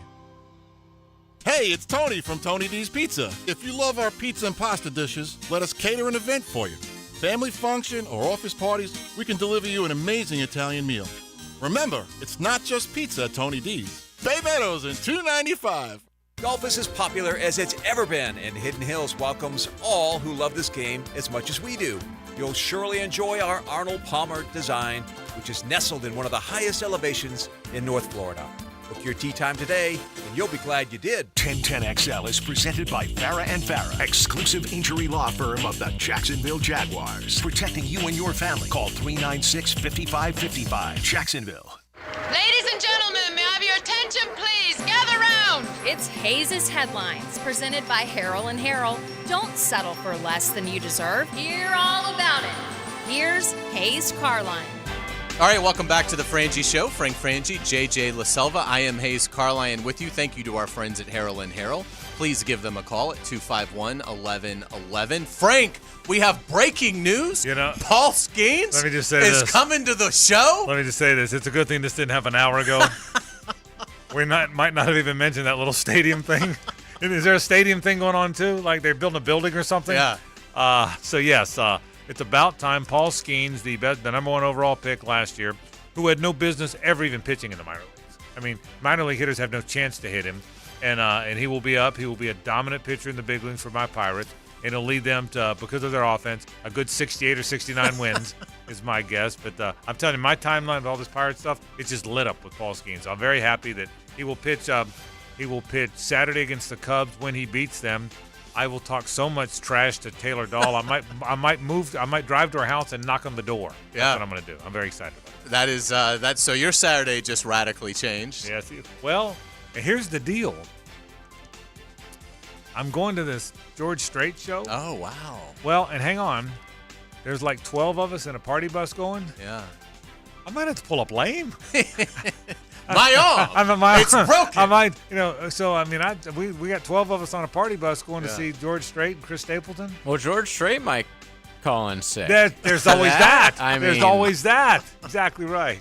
Hey, it's Tony from Tony D's Pizza. If you love our pizza and pasta dishes, let us cater an event for you. Family function or office parties, we can deliver you an amazing Italian meal. Remember, it's not just pizza at Tony D's. Bay Meadows in 295. Golf is as popular as it's ever been, and Hidden Hills welcomes all who love this game as much as we do. you'll surely enjoy our Arnold Palmer design, which is nestled in one of the highest elevations in North Florida. Book your tea time today, and you'll be glad you did. 1010XL is presented by Farah and Farah, exclusive injury law firm of the Jacksonville Jaguars. Protecting you and your family. Call 396-5555. Jacksonville. Ladies and gentlemen, may I have your attention, please? Gather round. It's Hays' Headlines, presented by Harrell and Harrell. Don't settle for less than you deserve. Hear all about it. Here's Hays Carlyon. All right, welcome back to the Frangie Show. Frank Frangie, JJ LaSelva. I am Hays Carlyon with you. Thank you to our friends at Harrell and Harrell. Please give them a call at 251-1111. Frank, we have breaking news. Paul Skeens let me just say is this. coming to the show. Let me just say this. It's a good thing this didn't happen an hour ago. We might not have even mentioned that little stadium thing. Is there a stadium thing going on, too? Like they're building a building or something? Yeah. So, yes, it's about time. Paul Skeens, the number one overall pick last year, who had no business ever even pitching in the minor leagues. I mean, minor league hitters have no chance to hit him. And he will be up. He will be a dominant pitcher in the big leagues for my Pirates. And he'll lead them to, because of their offense, a good 68 or 69 wins is my guess. But I'm telling you, my timeline of all this Pirate stuff, it's just lit up with Paul Skeens. So I'm very happy that he will pitch. He will pitch Saturday against the Cubs when he beats them. I will talk so much trash to Taylor Dahl. I might drive to her house and knock on the door. Yeah. That's what I'm going to do. I'm very excited about it. That is so your Saturday just radically changed. Yes. Well, here's the deal. I'm going to this George Strait show. Oh, wow. Well, and hang on. There's like 12 of us in a party bus going. Yeah. I might have to pull up lame. My arm. It's broken. I might, so I mean, we got 12 of us on a party bus going to see George Strait and Chris Stapleton. Well, George Strait might call in sick. There's always that. There's always that. Exactly right.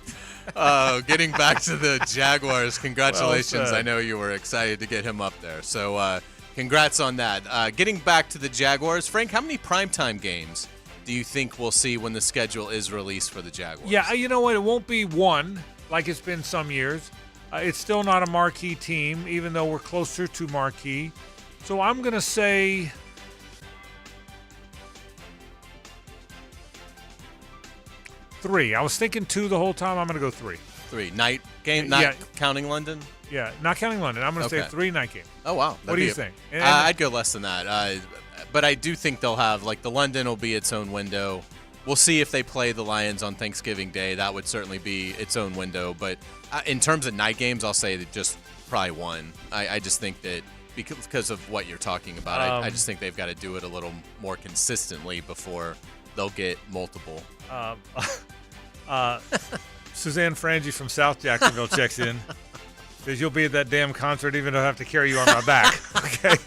Getting back to the Jaguars, congratulations. Well, I know you were excited to get him up there. So congrats on that. Getting back to the Jaguars, Frank, how many primetime games do you think we'll see when the schedule is released for the Jaguars? Yeah, you know what? It won't be one like it's been some years. It's still not a marquee team, even though we're closer to marquee. So I'm going to say 3. I was thinking 2 the whole time. I'm going to go 3. 3. Night game, not counting London? Yeah, not counting London. I'm going to say 3 night game. Oh, wow. What do you think? I'd go less than that. But I do think they'll have, the London will be its own window. We'll see if they play the Lions on Thanksgiving Day. That would certainly be its own window. But in terms of night games, I'll say that just probably 1. I just think that because of what you're talking about, I just think they've got to do it a little more consistently before they'll get multiple. Suzanne Frangie from South Jacksonville checks in. Says you'll be at that damn concert even though I have to carry you on my back. Okay,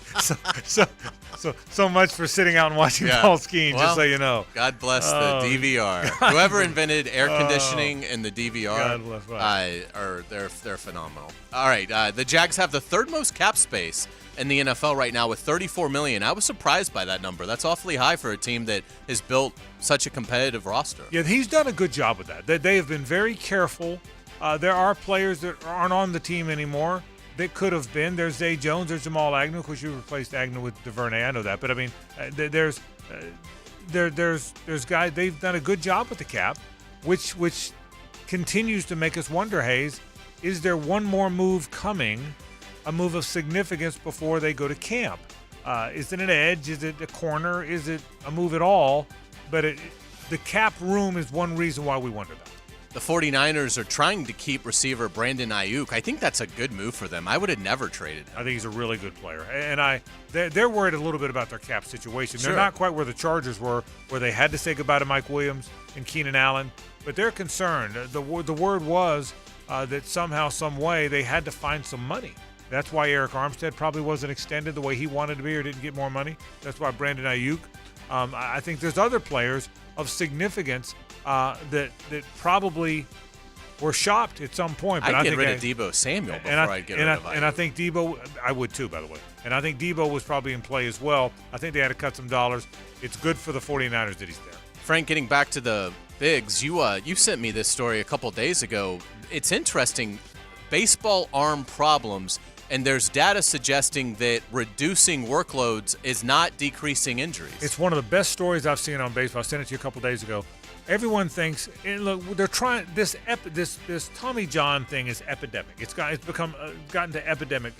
so much for sitting out and watching Paul Skeens. Well, just so you know. God bless the DVR. Whoever invented air conditioning and the DVR, they're phenomenal. All right, the Jags have the third most cap space in the NFL right now with $34 million. I was surprised by that number. That's awfully high for a team that has built such a competitive roster. Yeah, he's done a good job with that. They have been very careful. There are players that aren't on the team anymore that could have been. There's Zay Jones. There's Jamal Agnew. Of course, you replaced Agnew with DuVernay. I know that. But, I mean, there's guys. They've done a good job with the cap, which continues to make us wonder, Hays, is there one more move coming, a move of significance before they go to camp? Is it an edge? Is it a corner? Is it a move at all? But the cap room is one reason why we wonder that. The 49ers are trying to keep receiver Brandon Ayuk. I think that's a good move for them. I would have never traded him. I think he's a really good player. And they're worried a little bit about their cap situation. Sure. They're not quite where the Chargers were, where they had to say goodbye to Mike Williams and Keenan Allen. But they're concerned. The word was that somehow, some way, they had to find some money. That's why Eric Armstead probably wasn't extended the way he wanted to be or didn't get more money. That's why Brandon Ayuk. I think there's other players of significance that probably were shopped at some point. But I'd get rid of Deebo Samuel before I'd get rid of Ayuk. And I think Deebo, I would too, by the way. And I think Deebo was probably in play as well. I think they had to cut some dollars. It's good for the 49ers that he's there. Frank, getting back to the Bigs, you sent me this story a couple days ago. It's interesting. Baseball arm problems and there's data suggesting that reducing workloads is not decreasing injuries. It's one of the best stories I've seen on baseball. I sent it to you a couple days ago. Everyone thinks, and look, they're trying this Tommy John thing is epidemic. It's gotten to epidemic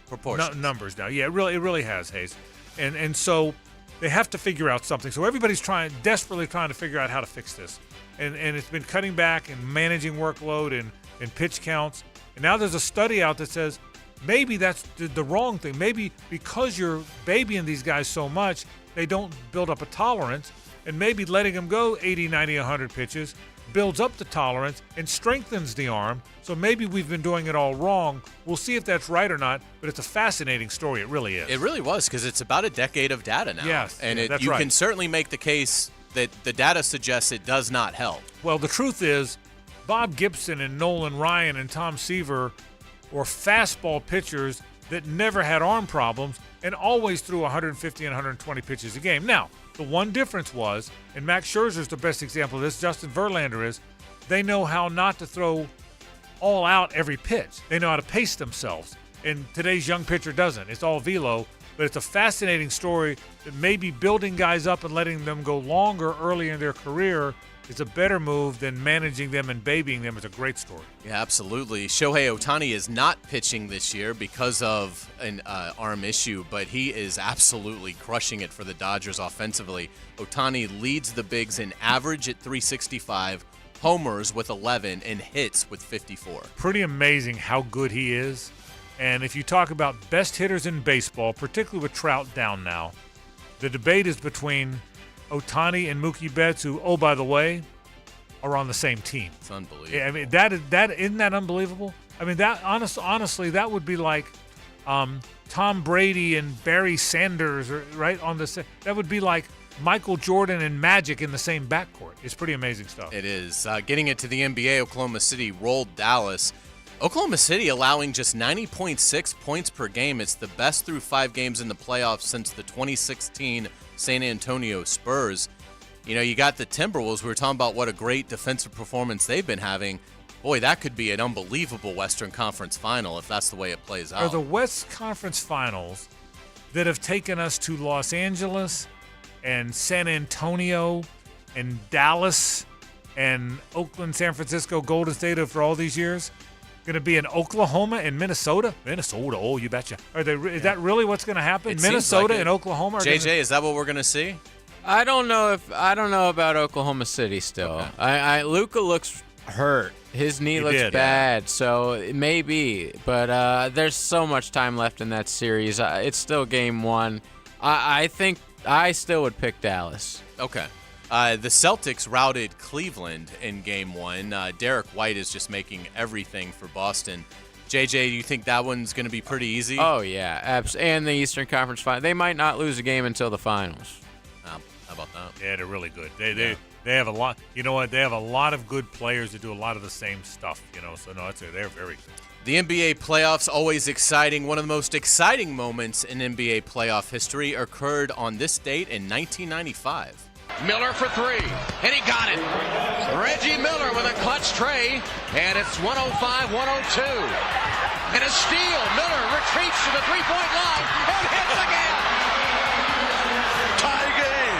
proportions numbers now. Yeah, it really has, Hayes, and so they have to figure out something. So everybody's desperately trying to figure out how to fix this, and it's been cutting back and managing workload and pitch counts. And now there's a study out that says maybe that's the wrong thing. Maybe because you're babying these guys so much, they don't build up a tolerance. And maybe letting them go 80, 90, 100 pitches builds up the tolerance and strengthens the arm. So maybe we've been doing it all wrong. We'll see if that's right or not, but it's a fascinating story. It really is. It really was, because it's about a decade of data now. Yes, and that's you right. can certainly make the case that the data suggests it does not help. Well, the truth is, Bob Gibson and Nolan Ryan and Tom Seaver were fastball pitchers that never had arm problems and always threw 150 and 120 pitches a game. Now, the one difference was, and Max Scherzer's the best example of this, Justin Verlander is, they know how not to throw all out every pitch. They know how to pace themselves. And today's young pitcher doesn't. It's all velo, but it's a fascinating story that maybe building guys up and letting them go longer early in their career is a better move than managing them and babying them. Is a great story. Yeah, absolutely. Shohei Ohtani is not pitching this year because of an arm issue, but he is absolutely crushing it for the Dodgers offensively. Ohtani leads the Bigs in average at 365, homers with 11, and hits with 54. Pretty amazing how good he is. And if you talk about best hitters in baseball, particularly with Trout down now, the debate is between Ohtani and Mookie Betts, who, oh, by the way, are on the same team. It's unbelievable. Yeah, I mean, isn't that unbelievable? I mean, that honestly, that would be like Tom Brady and Barry Sanders, right? That would be like Michael Jordan and Magic in the same backcourt. It's pretty amazing stuff. It is. Getting it to the NBA, Oklahoma City rolled Dallas. Oklahoma City allowing just 90.6 points per game. It's the best through 5 games in the playoffs since the 2016 San Antonio Spurs. You know, you got the Timberwolves. We were talking about what a great defensive performance they've been having. Boy, that could be an unbelievable Western Conference final if that's the way it plays out. Are the West Conference finals that have taken us to Los Angeles and San Antonio and Dallas and Oakland, San Francisco, Golden State for all these years going to be in Oklahoma and Minnesota? Minnesota, oh, you betcha. Is that really what's going to happen? It Minnesota like and Oklahoma? JJ, is that what we're going to see? I don't know about Oklahoma City still. Okay. Luka looks hurt. His knee looks bad, so it may be. But there's so much time left in that series. It's still game 1. I think I still would pick Dallas. Okay. The Celtics routed Cleveland in game 1. Derek White is just making everything for Boston. JJ, do you think that one's going to be pretty easy? Oh, yeah. And the Eastern Conference Finals. They might not lose a game until the finals. How about that? Yeah, they're really good. They have a lot. You know what? They have a lot of good players that do a lot of the same stuff. You know, so no, they're very good. The NBA playoffs, always exciting. One of the most exciting moments in NBA playoff history occurred on this date in 1995. Miller for 3, and he got it. Reggie Miller with a clutch tray, and it's 105-102. And a steal. Miller retreats to the three-point line and hits again. Tie game.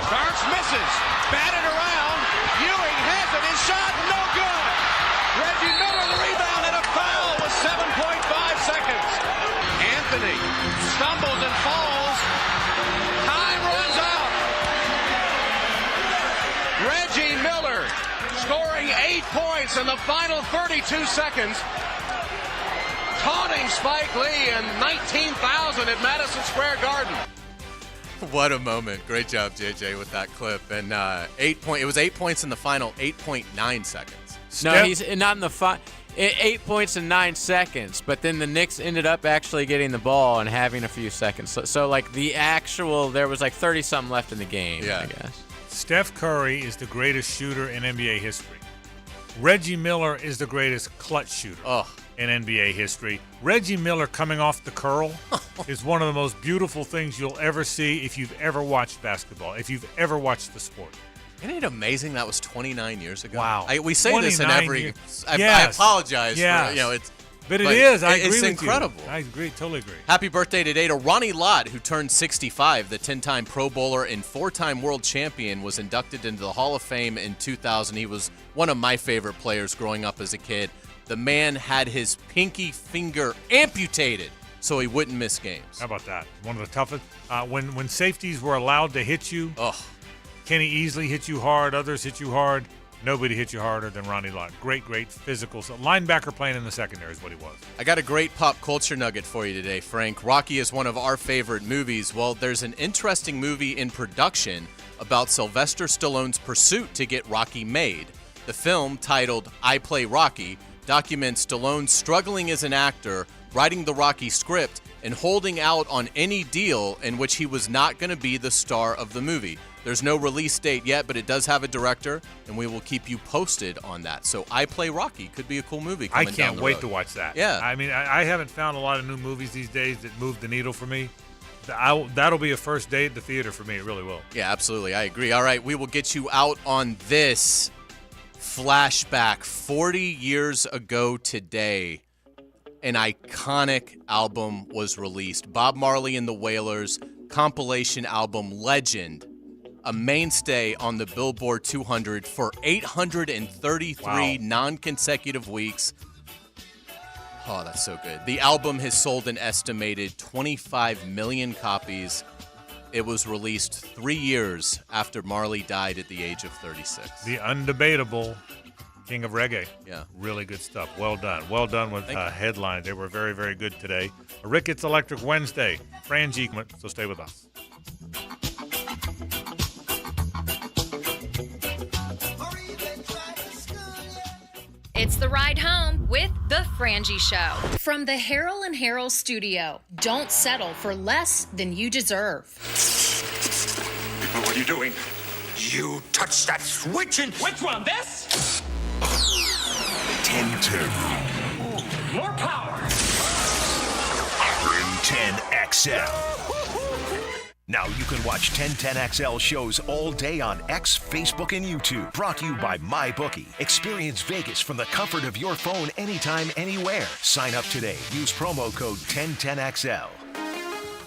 Starks misses. Batted around. Ewing has it. His shot, no good. Reggie Miller the rebound and a foul with 7.5 seconds. Anthony stumbles and falls. Time runs out. Reggie Miller scoring 8 points in the final 32 seconds. Taunting Spike Lee and 19,000 at Madison Square Garden. What a moment. Great job, JJ, with that clip. And it was 8 points in the final, 8.9 seconds. No, he's not in the 8 points in 9 seconds, but then the Knicks ended up actually getting the ball and having a few seconds. So like there was like 30-something left in the game, I guess. Steph Curry is the greatest shooter in NBA history. Reggie Miller is the greatest clutch shooter in NBA history. Reggie Miller coming off the curl is one of the most beautiful things you'll ever see if you've ever watched basketball, if you've ever watched the sport. Isn't it amazing that was 29 years ago? Wow. We say this in every. I apologize. Yes. For, it's. But it is. I agree it's with incredible. you. I agree. Totally agree. Happy birthday today to Ronnie Lott, who turned 65. The 10-time Pro Bowler and 4-time world champion was inducted into the Hall of Fame in 2000. He was one of my favorite players growing up as a kid. The man had his pinky finger amputated so he wouldn't miss games. How about that? One of the toughest. When safeties were allowed to hit you, Kenny Easley hit you hard. Others hit you hard. Nobody hit you harder than Ronnie Lott. Great physical. Linebacker playing in the secondary is what he was. I got a great pop culture nugget for you today, Frank. Rocky is one of our favorite movies. Well, there's an interesting movie in production about Sylvester Stallone's pursuit to get Rocky made. The film, titled I Play Rocky, documents Stallone struggling as an actor, writing the Rocky script, and holding out on any deal in which he was not going to be the star of the movie. There's no release date yet, but it does have a director, and we will keep you posted on that. So I Play Rocky could be a cool movie coming down the road. I can't wait to watch that. Yeah. I mean, I haven't found a lot of new movies these days that move the needle for me. That'll be a first day at the theater for me. It really will. Yeah, absolutely. I agree. All right, we will get you out on this flashback. 40 years ago today, an iconic album was released. Bob Marley and the Wailers compilation album Legend, a mainstay on the Billboard 200 for 833 non-consecutive weeks. Oh, that's so good. The album has sold an estimated 25 million copies. It was released 3 years after Marley died at the age of 36. The undebatable king of reggae. Yeah. Really good stuff. Well done. Well done with headlines. They were very, very good today. Rick, it's Electric Wednesday. Frangie, so stay with us. It's the ride home with the Frangie Show. From the Harold and Harold studio. Don't settle for less than you deserve. What are you doing? You touched that switch and... Which one? This? 1010. More power. 1010XL. Now you can watch 1010XL shows all day on X, Facebook, and YouTube. Brought to you by MyBookie. Experience Vegas from the comfort of your phone anytime, anywhere. Sign up today. Use promo code 1010XL.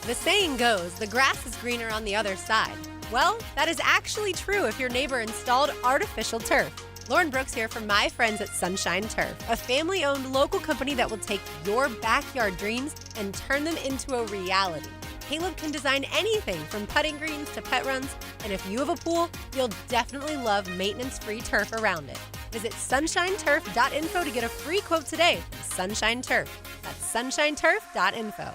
The saying goes, the grass is greener on the other side. Well, that is actually true if your neighbor installed artificial turf. Lauren Brooks here from my friends at Sunshine Turf, a family-owned local company that will take your backyard dreams and turn them into a reality. Caleb can design anything from putting greens to pet runs, and if you have a pool, you'll definitely love maintenance-free turf around it. Visit sunshineturf.info to get a free quote today. Sunshine Turf. That's sunshineturf.info.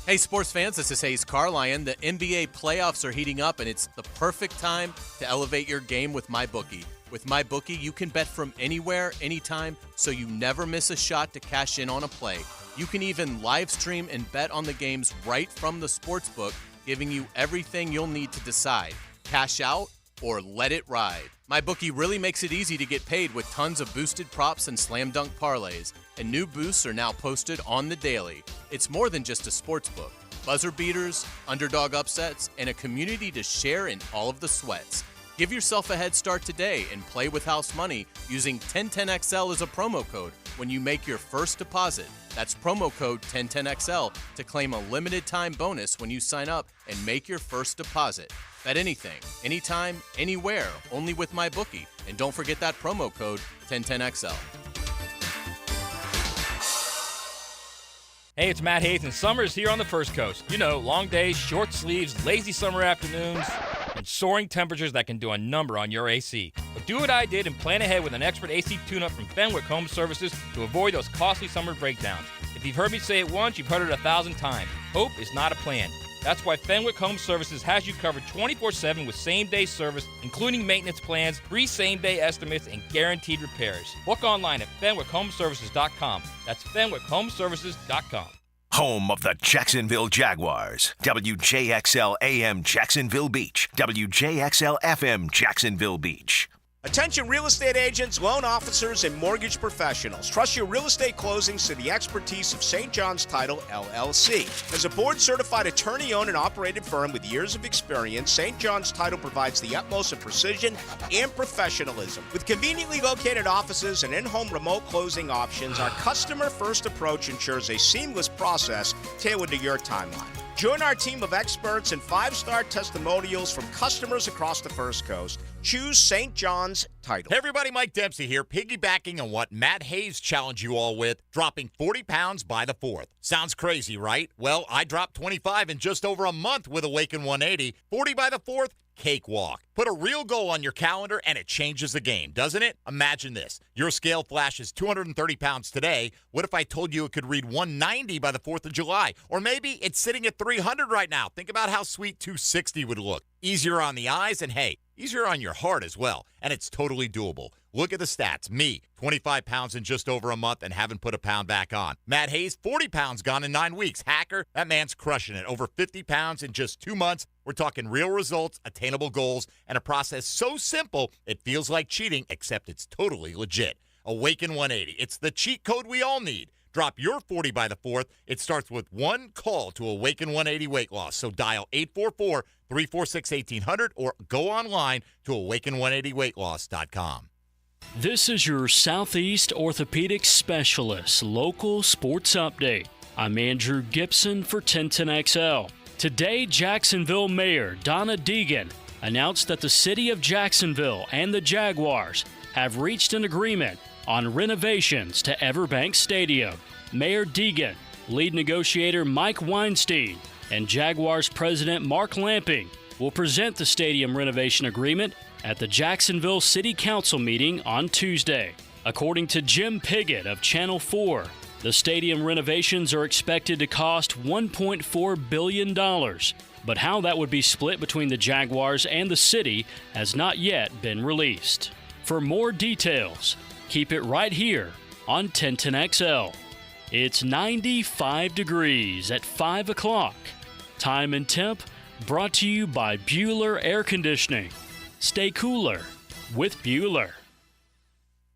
Hey, sports fans, this is Hays Carlyon. The NBA playoffs are heating up, and it's the perfect time to elevate your game with MyBookie. With MyBookie, you can bet from anywhere, anytime, so you never miss a shot to cash in on a play. You can even live stream and bet on the games right from the sportsbook, giving you everything you'll need to decide. Cash out or let it ride. MyBookie really makes it easy to get paid with tons of boosted props and slam dunk parlays. And new boosts are now posted on the daily. It's more than just a sportsbook. Buzzer beaters, underdog upsets, and a community to share in all of the sweats. Give yourself a head start today and play with house money using 1010XL as a promo code when you make your first deposit. That's promo code 1010XL to claim a limited time bonus when you sign up and make your first deposit. Bet anything, anytime, anywhere, only with MyBookie. And don't forget that promo code 1010XL. Hey, it's Matt Hays, and summer's here on the First Coast. You know, long days, short sleeves, lazy summer afternoons, and soaring temperatures that can do a number on your AC. But do what I did and plan ahead with an expert AC tune-up from Fenwick Home Services to avoid those costly summer breakdowns. If you've heard me say it once, you've heard it 1,000 times. Hope is not a plan. That's why Fenwick Home Services has you covered 24/7 with same-day service, including maintenance plans, free same-day estimates, and guaranteed repairs. Book online at FenwickHomeservices.com. That's FenwickHomeservices.com. Home of the Jacksonville Jaguars. WJXL AM Jacksonville Beach. WJXL FM Jacksonville Beach. Attention real estate agents, loan officers, and mortgage professionals. Trust your real estate closings to the expertise of St. John's Title, LLC. As a board-certified attorney-owned and operated firm with years of experience, St. John's Title provides the utmost of precision and professionalism. With conveniently located offices and in-home remote closing options, our customer-first approach ensures a seamless process tailored to your timeline. Join our team of experts and 5-star testimonials from customers across the First Coast. Choose St. John's Title. Hey everybody, Mike Dempsey here, piggybacking on what Matt Hays challenged you all with, dropping 40 pounds by the 4th. Sounds crazy, right? Well, I dropped 25 in just over a month with Awaken 180. 40 by the 4th, cakewalk. Put a real goal on your calendar and it changes the game, doesn't it? Imagine this. Your scale flashes 230 pounds today. What if I told you it could read 190 by the 4th of July? Or maybe it's sitting at 300 right now. Think about how sweet 260 would look. Easier on the eyes and, hey, easier on your heart as well. And it's totally doable. Look at the stats. Me, 25 pounds in just over a month and haven't put a pound back on. Matt Hays, 40 pounds gone in 9 weeks. Hacker, that man's crushing it. Over 50 pounds in just 2 months. We're talking real results, attainable goals, and a process so simple it feels like cheating, except it's totally legit. Awaken 180. It's the cheat code we all need. Drop your 40 by the 4th. It starts with one call to Awaken 180 Weight Loss. So dial 844-346-1800 or go online to awaken180weightloss.com. This is your Southeast Orthopedic Specialist local sports update. I'm Andrew Gibson for 1010XL. Today, Jacksonville Mayor Donna Deegan announced that the city of Jacksonville and the Jaguars have reached an agreement on renovations to Everbank Stadium. Mayor Deegan, lead negotiator Mike Weinstein, and Jaguars president Mark Lamping will present the stadium renovation agreement at the Jacksonville City Council meeting on Tuesday. According to Jim Piggott of Channel 4, the stadium renovations are expected to cost $1.4 billion, but how that would be split between the Jaguars and the city has not yet been released. For more details, keep it right here on 1010XL. It's 95 degrees at 5 o'clock. Time and temp brought to you by Bueller Air Conditioning. Stay cooler with Bueller.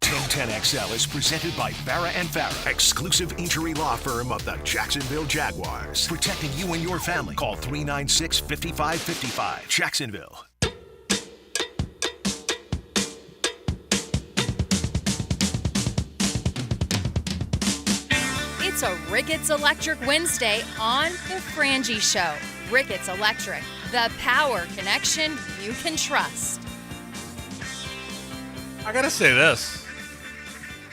1010XL is presented by Farah and Farah, exclusive injury law firm of the Jacksonville Jaguars. Protecting you and your family. Call 396-5555. Jacksonville. It's a Ricketts Electric Wednesday on The Frangie Show. Ricketts Electric, the power connection you can trust. I got to say this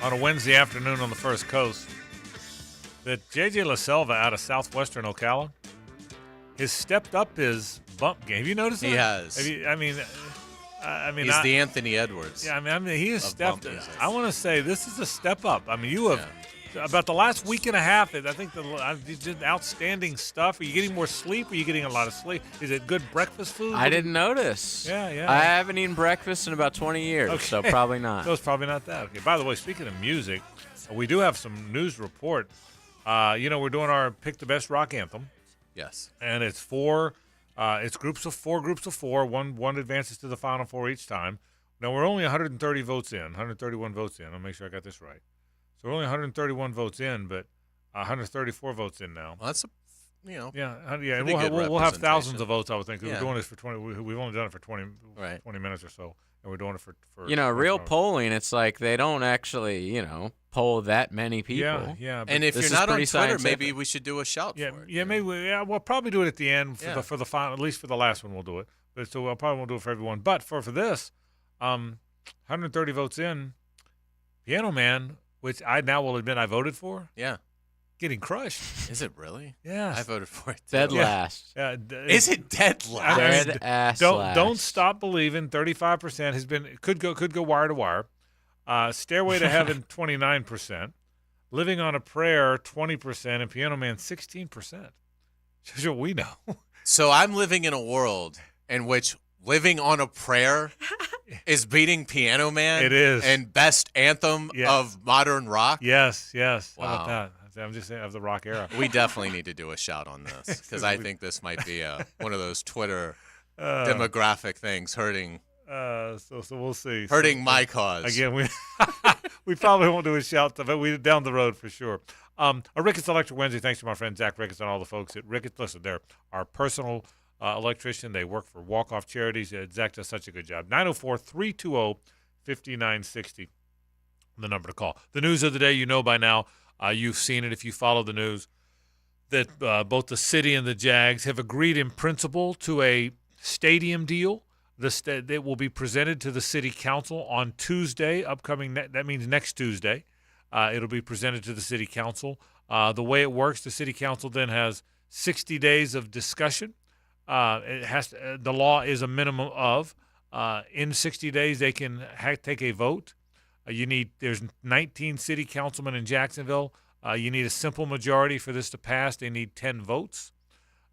on a Wednesday afternoon on the First Coast, that J.J. LaSelva out of southwestern Ocala has stepped up his bump game. Have you noticed that? He has. I mean, he's the Anthony Edwards. Yeah, I mean, he has stepped. I want to say this is a step up. I mean, you have about the last week and a half. I think you did outstanding stuff. Are you getting more sleep? Are you getting a lot of sleep? Is it good breakfast food? I didn't notice. Yeah. I haven't eaten breakfast in about 20 years, so probably not. So it's probably not that. Okay. By the way, speaking of music, we do have some news report. We're doing our Pick the Best Rock Anthem. Yes. And it's four. It's groups of four. One advances to the final four each time. Now, we're only 131 votes in. I'll make sure I got this right. So we're only 131 votes in, but 134 votes in now. Well, that's And we'll have thousands of votes, I would think. Yeah. We're doing this for 20. We've only done it for 20 minutes or so, and we're doing it for real polling. It's like they don't actually, poll that many people. Yeah. And if you're not on Twitter, maybe we should do a shout for it. Yeah, maybe. We'll probably do it at the end for the final. At least for the last one, we'll do it. But so I probably won't do it for everyone. But for this, 130 votes in, Piano Man, which I now will admit I voted for. Yeah. Getting crushed. Is it really? Yeah. I voted for it too. Dead last. Yeah. Is it dead last? Dead ass last. Don't stop believing. 35% has been could go wire to wire. Stairway to Heaven 29%. Living on a Prayer 20%, and Piano Man 16%. Shows you what we know. So I'm living in a world in which Living on a Prayer is beating Piano Man. It is. And best anthem of modern rock. Yes. Wow. How about that? I'm just saying of the rock era. We definitely need to do a shout on this because I think this might be one of those Twitter demographic things hurting So we'll see. Hurting my cause. Again, we probably won't do a shout, but we down the road for sure. A Ricketts Electric Wednesday. Thanks to my friend Zach Ricketts and all the folks at Ricketts. Listen, they're our personal electrician. They work for walk-off charities. Zach does such a good job. 904-320-5960, the number to call. The news of the day, you know by now. You've seen it if you follow the news, that both the city and the Jags have agreed in principle to a stadium deal. It will be presented to the city council on Tuesday, upcoming. That means next Tuesday. It'll be presented to the city council. The way it works, the city council then has 60 days of discussion. The law is a minimum of. In 60 days, they can take a vote. There's 19 city councilmen in Jacksonville. You need a simple majority for this to pass. They need 10 votes.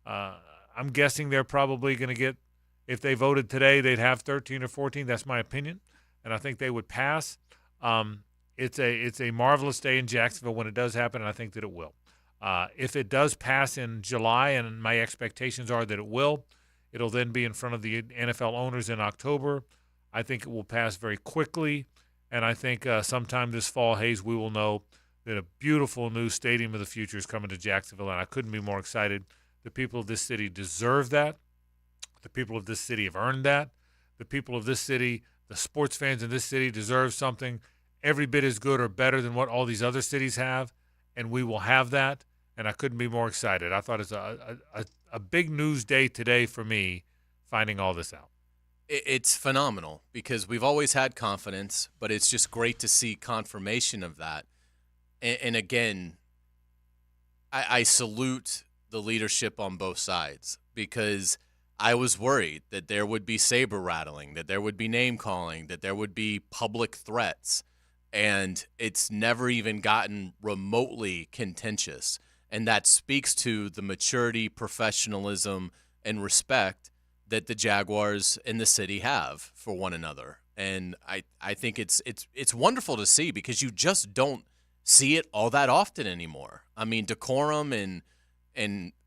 I'm guessing they're probably going to get, if they voted today, they'd have 13 or 14. That's my opinion, and I think they would pass. It's a marvelous day in Jacksonville when it does happen, and I think that it will. If it does pass in July, and my expectations are that it will, it'll then be in front of the NFL owners in October. I think it will pass very quickly, and I think sometime this fall, Hayes, we will know that a beautiful new stadium of the future is coming to Jacksonville, and I couldn't be more excited. The people of this city deserve that. The people of this city have earned that. The people of this city, the sports fans in this city deserve something every bit as good or better than what all these other cities have, and we will have that, and I couldn't be more excited. I thought it's a big news day today for me, finding all this out. It's phenomenal because we've always had confidence, but it's just great to see confirmation of that. And again, I salute the leadership on both sides because I was worried that there would be saber rattling, that there would be name calling, that there would be public threats, and it's never even gotten remotely contentious. And that speaks to the maturity, professionalism, and respect that the Jaguars and the city have for one another. And I think it's wonderful to see because you just don't see it all that often anymore. I mean, decorum and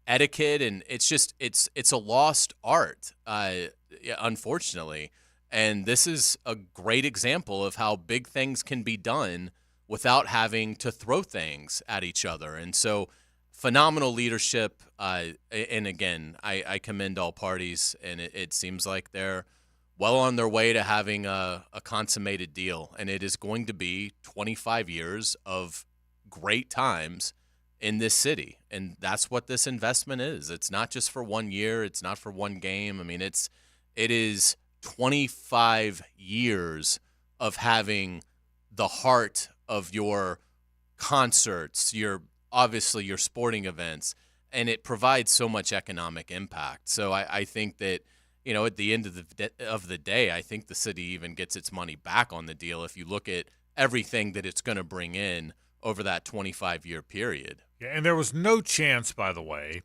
etiquette, and it's a lost art, unfortunately. And this is a great example of how big things can be done without having to throw things at each other. And so phenomenal leadership. And again, I commend all parties, and it seems like they're well on their way to having a consummated deal. And it is going to be 25 years of great times in this city. And that's what this investment is. It's not just for 1 year. It's not for one game. I mean, it is 25 years of having the heart of your concerts, obviously your sporting events, and it provides so much economic impact. So I think that, at the end of the day, I think the city even gets its money back on the deal if you look at everything that it's going to bring in over that 25-year period. Yeah, and there was no chance, by the way,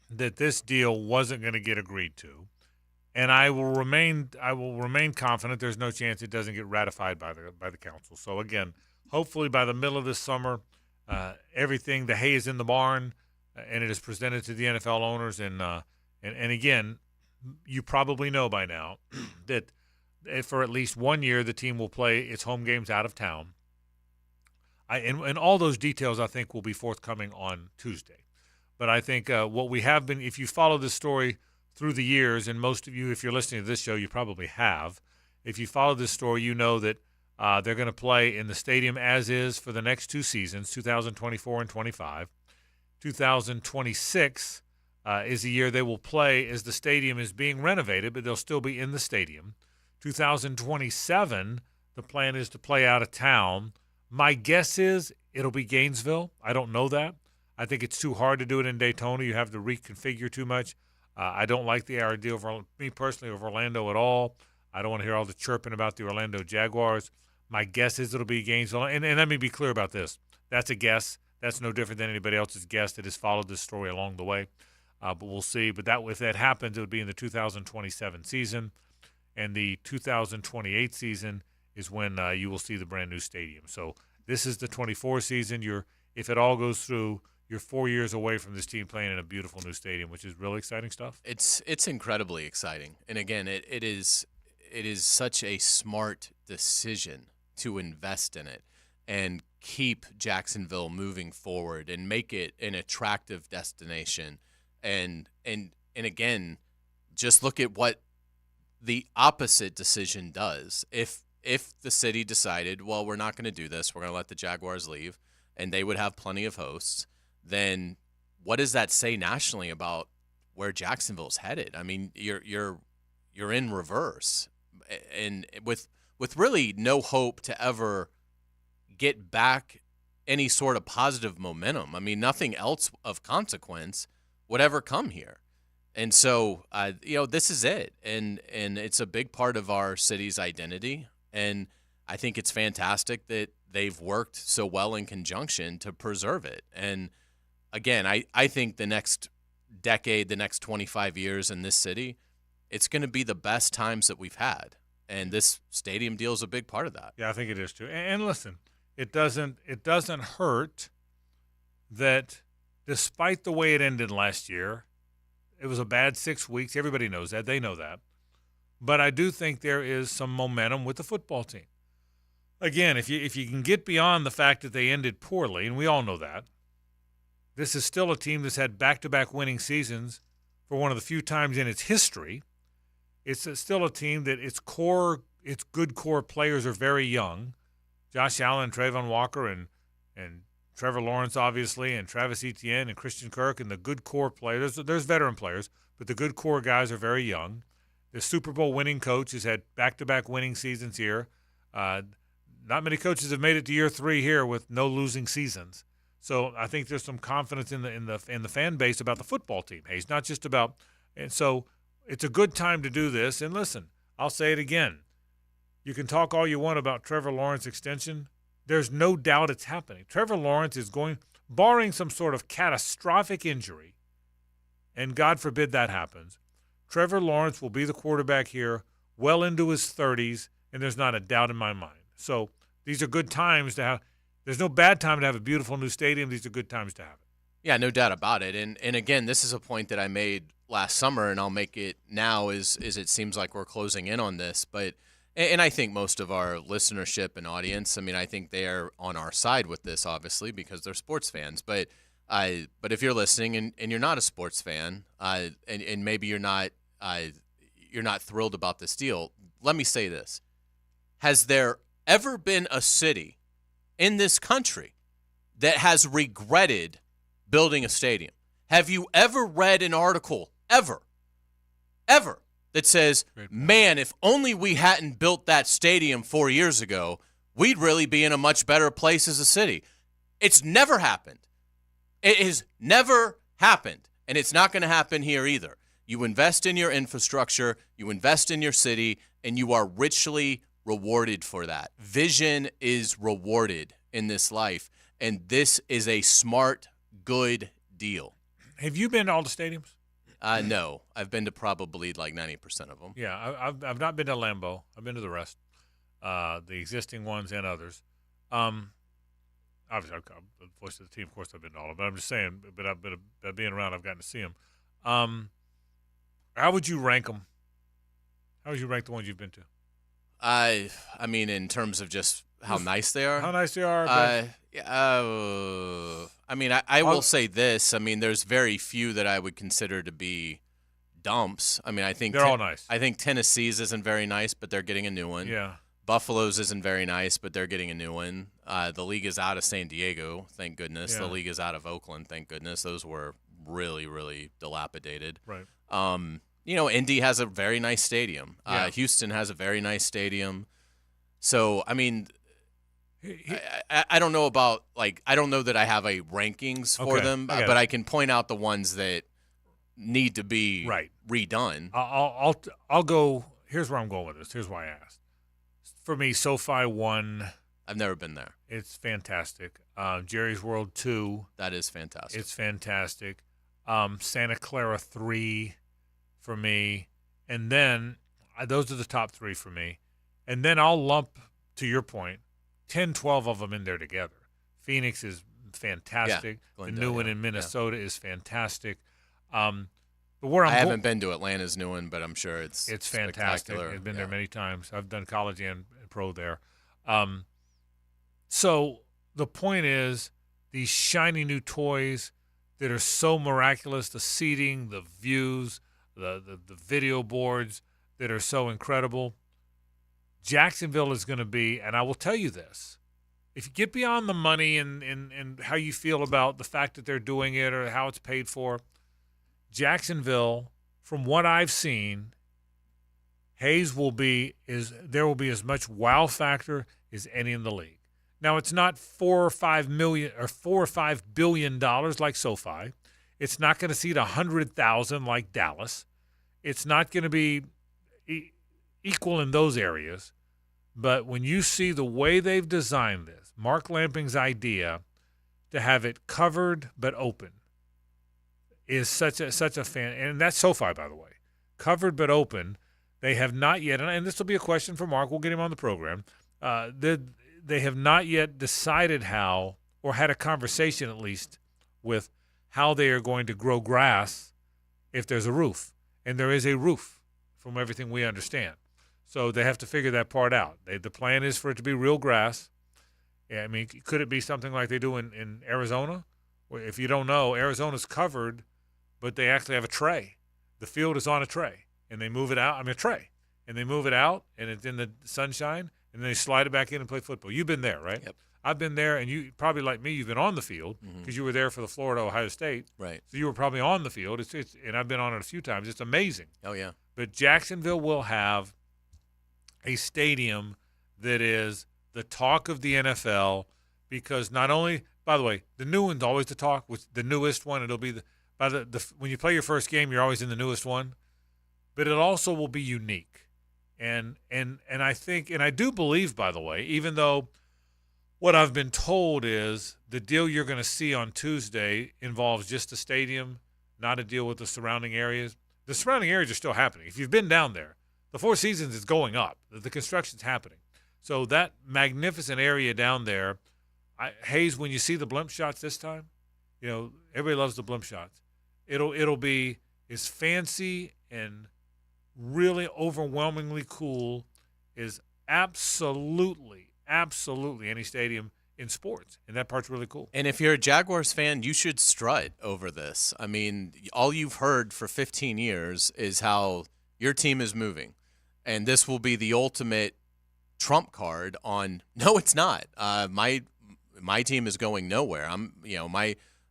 that this deal wasn't going to get agreed to. And I will remain confident there's no chance it doesn't get ratified by the council. So again, hopefully by the middle of this summer, everything, the hay is in the barn, and it is presented to the NFL owners. And again, you probably know by now that for at least 1 year the team will play its home games out of town. And all those details I think will be forthcoming on Tuesday. But I think what we have been, if you follow this story through the years, and most of you, if you're listening to this show, you probably have. If you follow this story, you know that they're going to play in the stadium as is for the next two seasons, 2024 and 25. 2026 is the year they will play as the stadium is being renovated, but they'll still be in the stadium. 2027, the plan is to play out of town. My guess is it'll be Gainesville. I don't know that. I think it's too hard to do it in Daytona. You have to reconfigure too much. I don't like the idea of me personally of Orlando at all. I don't want to hear all the chirping about the Orlando Jaguars. My guess is it'll be Gainesville. And let me be clear about this. That's a guess. That's no different than anybody else's guess that has followed this story along the way. But we'll see. But if that happens, it would be in the 2027 season. And the 2028 season is when you will see the brand new stadium. So this is the 24 season. If it all goes through, you're 4 years away from this team playing in a beautiful new stadium, which is really exciting stuff. It's incredibly exciting. And again, it is it is such a smart decision to invest in it and keep Jacksonville moving forward and make it an attractive destination. And again, just look at what the opposite decision does. If the city decided, well, we're not going to do this, we're going to let the Jaguars leave, and they would have plenty of hosts, then what does that say nationally about where Jacksonville's headed? I mean, you're in reverse, and with really no hope to ever get back any sort of positive momentum. I mean, nothing else of consequence would ever come here. And so, this is it. And it's a big part of our city's identity. And I think it's fantastic that they've worked so well in conjunction to preserve it. And again, I think the next decade, the next 25 years in this city, it's going to be the best times that we've had. And this stadium deal is a big part of that. Yeah, I think it is too. And listen, it doesn't hurt that despite the way it ended last year, it was a bad 6 weeks. Everybody knows that. They know that. But I do think there is some momentum with the football team. Again, if you can get beyond the fact that they ended poorly, and we all know that, this is still a team that's had back-to-back winning seasons for one of the few times in its history. It's still a team that its good core players are very young. Josh Allen, Trayvon Walker, and Trevor Lawrence, obviously, and Travis Etienne and Christian Kirk, and the good core players. There's veteran players, but the good core guys are very young. The Super Bowl winning coach has had back-to-back winning seasons here. Not many coaches have made it to year 3 here with no losing seasons. So I think there's some confidence in the fan base about the football team. Hey, it's not just about, and so it's a good time to do this. And listen, I'll say it again. You can talk all you want about Trevor Lawrence extension. There's no doubt it's happening. Trevor Lawrence is going, barring some sort of catastrophic injury, and God forbid that happens, Trevor Lawrence will be the quarterback here well into his 30s, and there's not a doubt in my mind. So these are good times to have. There's no bad time to have a beautiful new stadium. These are good times to have it. Yeah, no doubt about it. And again, this is a point that I made last summer, and I'll make it now is it seems like we're closing in on this. But and I think most of our listenership and audience, I mean, I think they are on our side with this, obviously, because they're sports fans. But if you're listening and you're not a sports fan, and maybe you're not thrilled about this deal, let me say this. Has there ever been a city in this country that has regretted building a stadium? Have you ever read an article, ever, that says, man, if only we hadn't built that stadium 4 years ago, we'd really be in a much better place as a city? It's never happened. It has never happened, and it's not going to happen here either. You invest in your infrastructure, you invest in your city, and you are richly rewarded for that. Vision is rewarded in this life, and this is a smart, good deal. Have you been to all the stadiums? No. I've been to probably like 90% of them. Yeah, I've not been to Lambeau. I've been to the rest, the existing ones and others. Obviously, I'm the voice of the team. Of course, I've been to all of them. But I'm just saying, but being around, I've gotten to see them. How would you rank them? How would you rank the ones you've been to? I mean, in terms of just how nice they are. How nice they are. I mean, I will say this. I mean, there's very few that I would consider to be dumps. I mean, I think they're all nice. I think Tennessee's isn't very nice, but they're getting a new one. Yeah. Buffalo's isn't very nice, but they're getting a new one. The league is out of San Diego, thank goodness. Yeah. The league is out of Oakland, thank goodness. Those were really, really dilapidated. Right. Indy has a very nice stadium. Yeah. Houston has a very nice stadium. So, I mean, I don't know about, I don't know that I have a rankings for them, but I can point out the ones that need to be redone. I'll go, here's where I'm going with this. Here's why I asked. For me, SoFi 1. I've never been there. It's fantastic. Jerry's World 2. That is fantastic. It's fantastic. Santa Clara 3 for me. And then, those are the top 3 for me. And then I'll lump, to your point, 10, 12 of them in there together. Phoenix is fantastic. Yeah, the new one in Minnesota is fantastic. But where I haven't been to Atlanta's new one, but I'm sure it's fantastic. spectacular. I've been there many times. I've done college and pro there. So the point is, these shiny new toys that are so miraculous, the seating, the views, the video boards that are so incredible. Jacksonville is going to be, and I will tell you this, if you get beyond the money and how you feel about the fact that they're doing it or how it's paid for, Jacksonville, from what I've seen, Hays will be as much wow factor as any in the league. Now, it's not $4 or $5 billion like SoFi. It's not going to seat 100,000 like Dallas. It's not going to be equal in those areas. But when you see the way they've designed this, Mark Lamping's idea to have it covered but open is such a fan. And that's SoFi, by the way. Covered but open. They have not yet, and this will be a question for Mark. We'll get him on the program. They have not yet decided how, or had a conversation at least, with how they are going to grow grass if there's a roof. And there is a roof, from everything we understand. So they have to figure that part out. The plan is for it to be real grass. I mean, could it be something like they do in Arizona? Where, if you don't know, Arizona's covered, but they actually have a tray. The field is on a tray, and they move it out. I mean, a tray. And they move it out, and it's in the sunshine, and then they slide it back in and play football. You've been there, right? Yep. I've been there, and you probably, like me, you've been on the field because you were there for the Florida-Ohio State. Right. So you were probably on the field. And I've been on it a few times. It's amazing. Oh, yeah. But Jacksonville will have a stadium that is the talk of the NFL because not only, by the way, the new one's always the talk. With the newest one, it'll be when you play your first game, you're always in the newest one. But it also will be unique. And I think, and I do believe, by the way, even though what I've been told is the deal you're going to see on Tuesday involves just the stadium, not a deal with the surrounding areas. The surrounding areas are still happening. If you've been down there, the Four Seasons is going up. The construction's happening. So that magnificent area down there, Hays, when you see the blimp shots this time, you know, everybody loves the blimp shots. It'll be as fancy and really overwhelmingly cool as absolutely any stadium in sports. And that part's really cool. And if you're a Jaguars fan, you should strut over this. I mean, all you've heard for 15 years is how your team is moving. And this will be the ultimate trump card on, no, it's not. My team is going nowhere.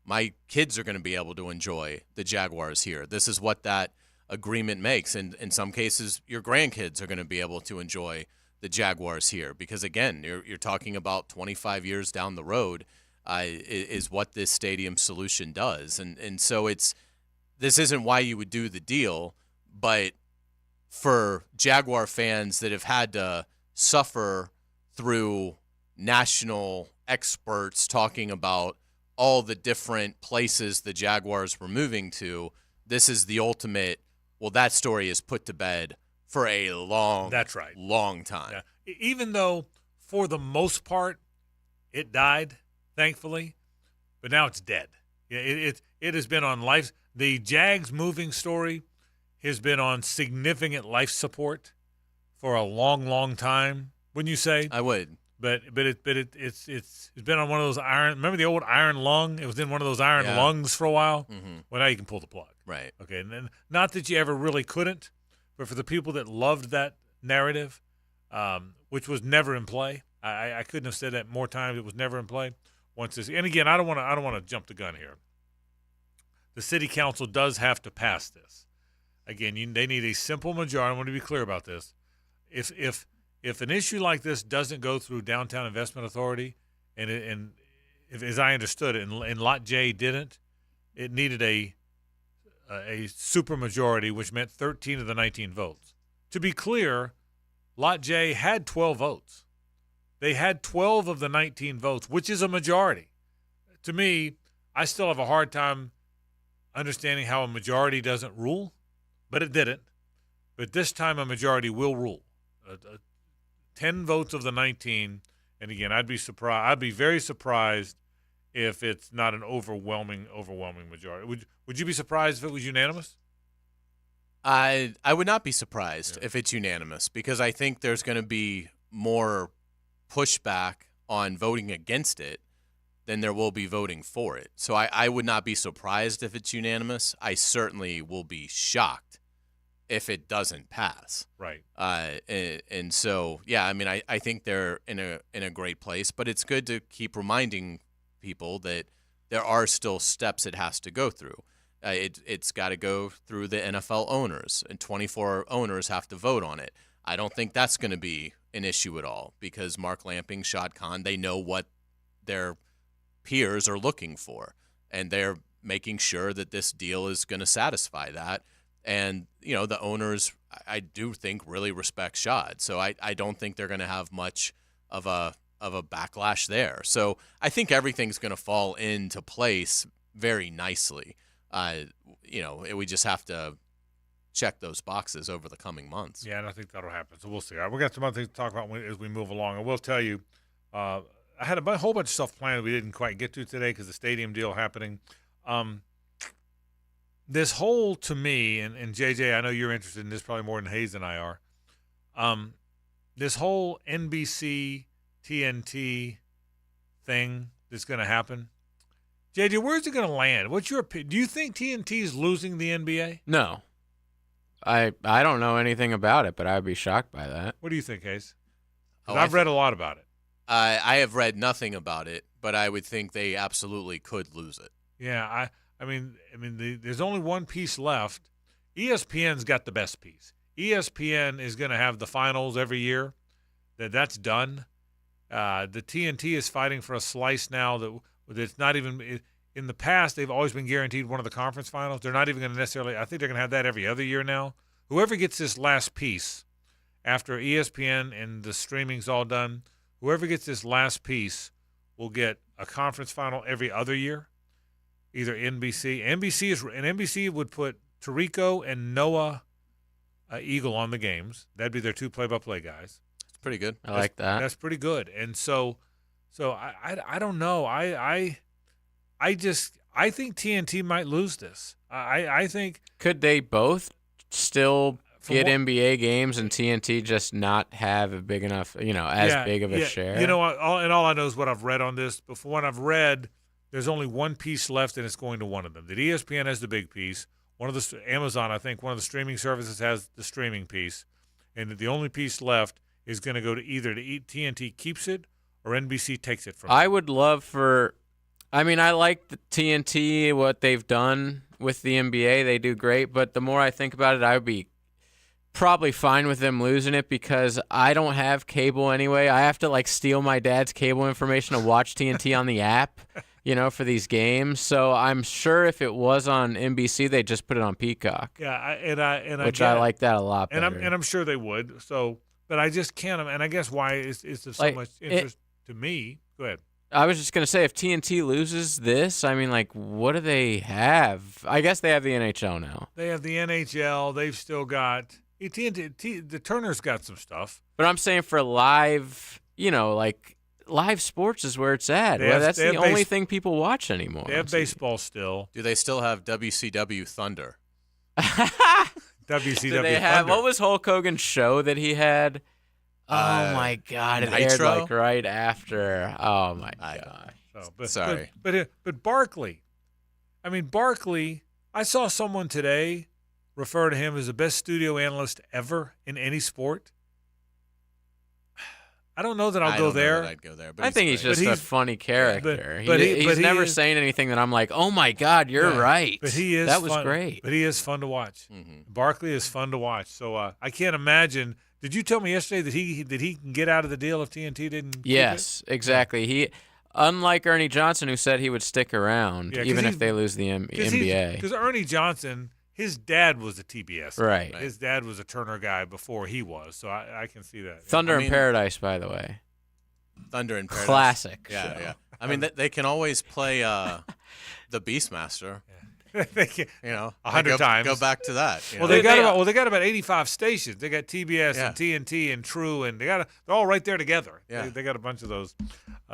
My kids are going to be able to enjoy the Jaguars here. This is what that agreement makes. And in some cases, your grandkids are going to be able to enjoy the Jaguars here because, again, you're talking about 25 years down the road is what this stadium solution does. And so this isn't why you would do the deal, but for Jaguar fans that have had to suffer through national experts talking about all the different places the Jaguars were moving to, this is the ultimate, well, that story is put to bed for a long time. Yeah. Even though, for the most part, it died, thankfully, but now it's dead. It has been on life. The Jags moving story has been on significant life support for a long, long time. Wouldn't you say? I would. But it's been on one of those iron. Remember the old iron lung? It was in one of those iron lungs for a while. Mm-hmm. Well, now you can pull the plug. Right. Okay. And then, not that you ever really couldn't, but for the people that loved that narrative, which was never in play, I couldn't have said that more times. It was never in play. Once this, and again, I don't want to jump the gun here. The city council does have to pass this. Again, they need a simple majority. I want to be clear about this. If an issue like this doesn't go through Downtown Investment Authority, and if, as I understood it, and Lot J didn't, it needed a supermajority, which meant 13 of the 19 votes. To be clear, Lot J had 12 votes. They had 12 of the 19 votes, which is a majority. To me, I still have a hard time understanding how a majority doesn't rule, but it didn't. But this time a majority will rule. 10 votes of the 19, and again, I'd be very surprised if it's not an overwhelming majority. Would you be surprised if it was unanimous? I would not be surprised if it's unanimous, because I think there's going to be more pushback on voting against it than there will be voting for it. So I would not be surprised if it's unanimous. I certainly will be shocked if it doesn't pass. Right. And so, yeah, I mean, I think they're in a great place, but it's good to keep reminding people that there are still steps it has to go through. It's got to go through the NFL owners, and 24 owners have to vote on it. I don't think that's going to be an issue at all, because Mark Lamping, Shad Khan, they know what their peers are looking for, and they're making sure that this deal is going to satisfy that. And, you know, the owners, I do think, really respect Shad. So I don't think they're going to have much of a backlash there. So I think everything's going to fall into place very nicely. You know, we just have to check those boxes over the coming months. Yeah, and I think that'll happen. So we'll see. We got some other things to talk about as we move along. I will tell you, I had a whole bunch of stuff planned we didn't quite get to today because the stadium deal happening. This whole, to me, and JJ, I know you're interested in this probably more than Hays and I are. This whole NBC TNT thing that's going to happen. JJ, where's it going to land? What's your opinion? Do you think TNT is losing the NBA? No. I don't know anything about it, but I would be shocked by that. What do you think, Hays? I've read a lot about it. I have read nothing about it, but I would think they absolutely could lose it. Yeah, I mean, there's only one piece left. ESPN's got the best piece. ESPN is going to have the finals every year. That's done. The TNT is fighting for a slice now that's not even in the past. They've always been guaranteed one of the conference finals. They're not even going to necessarily. I think they're going to have that every other year now. Whoever gets this last piece after ESPN and the streaming's all done, whoever gets this last piece will get a conference final every other year. Either NBC. NBC would put Tirico and Noah Eagle on the games. That'd be their two play-by-play guys. It's pretty good. I like that. That's pretty good. And so I don't know. I think TNT might lose this. I think. Could they both still get NBA games and TNT just not have a big enough, big of a share? You know, all I know is what I've read on this. But from what I've read, there's only one piece left, and it's going to one of them. That ESPN has the big piece. Amazon, I think, one of the streaming services has the streaming piece, and the only piece left is going to go to either TNT keeps it or NBC takes it from them. I would love for. I mean, I like the TNT, what they've done with the NBA. They do great, but the more I think about it, I would be probably fine with them losing it because I don't have cable anyway. I have to steal my dad's cable information to watch TNT on the app, for these games. So I'm sure if it was on NBC, they'd just put it on Peacock. Yeah, I like that a lot better. And I'm sure they would. So, but I just can't. And I guess why is there so much interest to me? Go ahead. I was just going to say, if TNT loses this, I mean, what do they have? I guess they have the NHL now. They have the NHL. They've still got TNT. The Turner's got some stuff. But I'm saying for live, live sports is where it's at. That's the only thing people watch anymore. They have baseball still. Do they still have WCW Thunder? WCW Do they have, Thunder. what was Hulk Hogan's show that he had? Oh my God! It Nitro? aired right after. Oh my God! Sorry, but Barkley. I mean, Barkley. I saw someone today refer to him as the best studio analyst ever in any sport. I don't know that I'd go there. I'd go there, but I think he's just a funny character. He's never saying anything that I'm like, oh my God, you're right. But he is. That was fun. great. But he is fun to watch. Mm-hmm. Barkley is fun to watch. So I can't imagine. Did you tell me yesterday that he can get out of the deal if TNT didn't? Yes, exactly. He, unlike Ernie Johnson, who said he would stick around even if they lose the NBA. Because Ernie Johnson, his dad was a TBS guy. Right. His dad was a Turner guy before he was, so I can see that. Thunder in Paradise, by the way. Thunder in Paradise. Classic. Yeah, show. yeah. I mean, they can always play the Beastmaster. They can, 100 times. Go back to that. Well, they got about 85 stations. They got TBS and TNT and True, and they're all right there together. Yeah. They got a bunch of those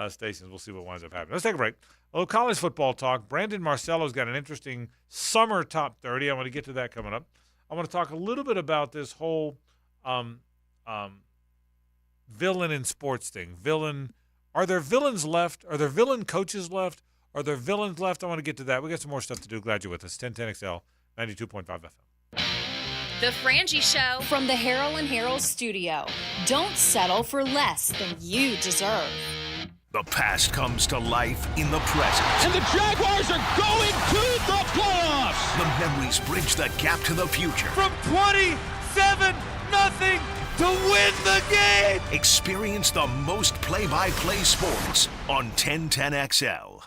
stations. We'll see what winds up happening. Let's take a break. A little college football talk. Brandon Marcello's got an interesting summer top 30. I want to get to that coming up. I want to talk a little bit about this whole villain in sports thing. Villain. Are there villains left? Are there villain coaches left? Are there villains left? I want to get to that. We got some more stuff to do. Glad you're with us. 1010XL, 92.5 FM. The Frangie Show from the Harold and Harold studio. Don't settle for less than you deserve. The past comes to life in the present. And the Jaguars are going to the playoffs. The memories bridge the gap to the future. From 27-0 to win the game. Experience the most play-by-play sports on 1010XL.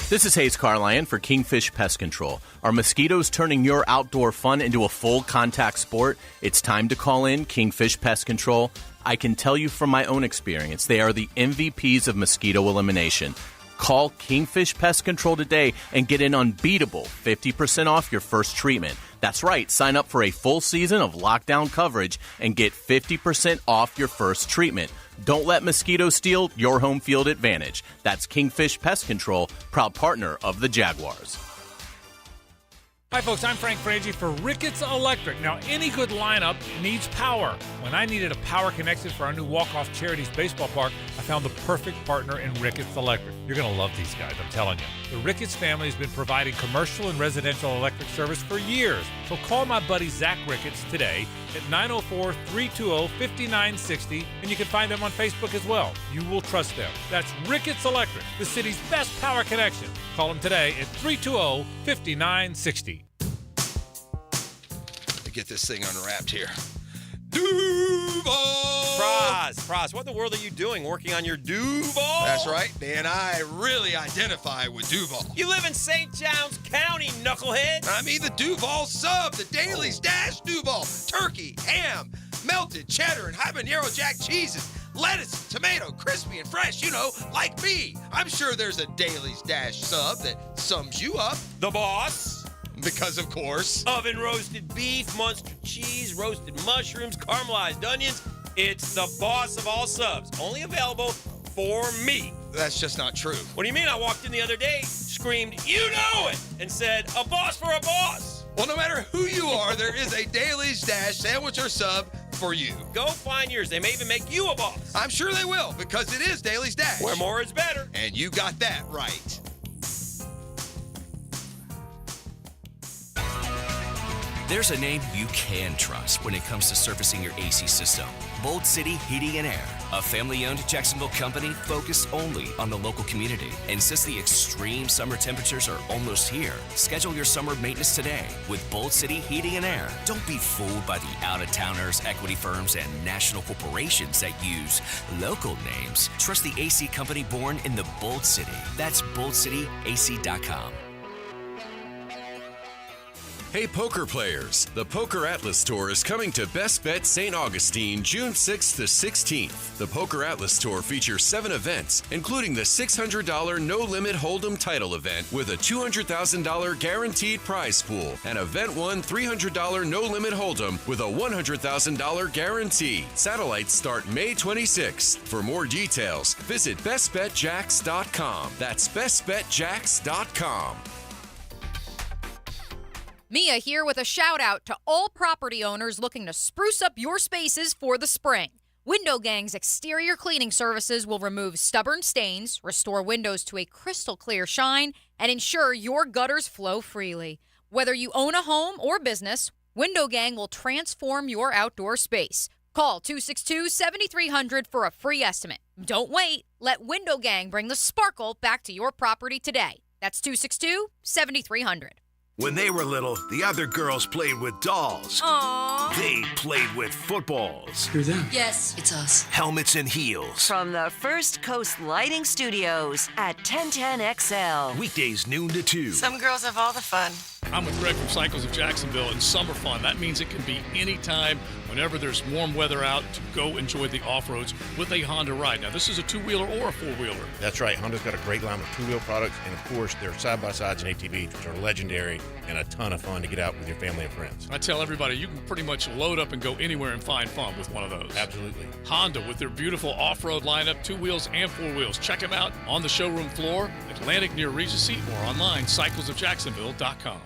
This is Hays Carlyon for Kingfish Pest Control. Are mosquitoes turning your outdoor fun into a full contact sport? It's time to call in Kingfish Pest Control. I can tell you from my own experience, they are the MVPs of mosquito elimination. Call Kingfish Pest Control today and get an unbeatable 50% off your first treatment. That's right, sign up for a full season of lockdown coverage and get 50% off your first treatment. Don't let mosquitoes steal your home field advantage. That's Kingfish Pest Control, proud partner of the Jaguars. Hi, folks. I'm Frank Frangie for Ricketts Electric. Now, any good lineup needs power. When I needed a power connection for our new Walk-Off Charities baseball park, I found the perfect partner in Ricketts Electric. You're going to love these guys, I'm telling you. The Ricketts family has been providing commercial and residential electric service for years. So call my buddy Zach Ricketts today at 904-320-5960, and you can find them on Facebook as well. You will trust them. That's Ricketts Electric, the city's best power connection. Call them today at 320-5960. Get this thing unwrapped here. Duval! Praz, what in the world are you doing working on your Duval? That's right, man. I really identify with Duval. You live in St. John's County, knucklehead. I mean the Duval sub, the Dailies Dash Duval. Turkey, ham, melted cheddar, and habanero jack cheeses. Lettuce, tomato, crispy and fresh, you know, like me. I'm sure there's a Dailies Dash sub that sums you up. The boss. Because, of course. Oven roasted beef, Munster cheese, roasted mushrooms, caramelized onions. It's the boss of all subs. Only available for me. That's just not true. What do you mean? I walked in the other day, screamed, "You know it!" and said, "A boss for a boss." Well, no matter who you are, there is a Dailies Dash sandwich or sub for you. Go find yours. They may even make you a boss. I'm sure they will, because it is Dailies Dash. Where more is better. And you got that right. There's a name you can trust when it comes to servicing your AC system. Bolt City Heating and Air, a family-owned Jacksonville company focused only on the local community. And since the extreme summer temperatures are almost here, schedule your summer maintenance today with Bolt City Heating and Air. Don't be fooled by the out-of-towners, equity firms, and national corporations that use local names. Trust the AC company born in the Bolt City. That's BoltCityAC.com. Hey poker players, the Poker Atlas Tour is coming to Best Bet St. Augustine June 6th to 16th. The Poker Atlas Tour features 7 events, including the $600 no-limit Hold'em title event with a $200,000 guaranteed prize pool and Event 1 $300 no-limit Hold'em with a $100,000 guarantee. Satellites start May 26th. For more details, visit bestbetjacks.com. That's bestbetjacks.com. Mia here with a shout out to all property owners looking to spruce up your spaces for the spring. Window Gang's exterior cleaning services will remove stubborn stains, restore windows to a crystal clear shine, and ensure your gutters flow freely. Whether you own a home or business, Window Gang will transform your outdoor space. Call 262-7300 for a free estimate. Don't wait. Let Window Gang bring the sparkle back to your property today. That's 262-7300. When they were little, the other girls played with dolls. Aww. They played with footballs. Who's them? Yes, it's us. Helmets and heels. From the First Coast Lighting Studios at 1010XL. Weekdays noon to 2. Some girls have all the fun. I'm with Greg from Cycles of Jacksonville, and summer fun. That means it can be any time, whenever there's warm weather out, to go enjoy the off-roads with a Honda ride. Now, this is a two-wheeler or a four-wheeler. That's right. Honda's got a great line of two-wheel products, and of course, their side-by-sides and ATVs, which are legendary and a ton of fun to get out with your family and friends. I tell everybody, you can pretty much load up and go anywhere and find fun with one of those. Absolutely. Honda, with their beautiful off-road lineup, 2 wheels and 4 wheels. Check them out on the showroom floor, Atlantic near Regency, or online, cyclesofjacksonville.com.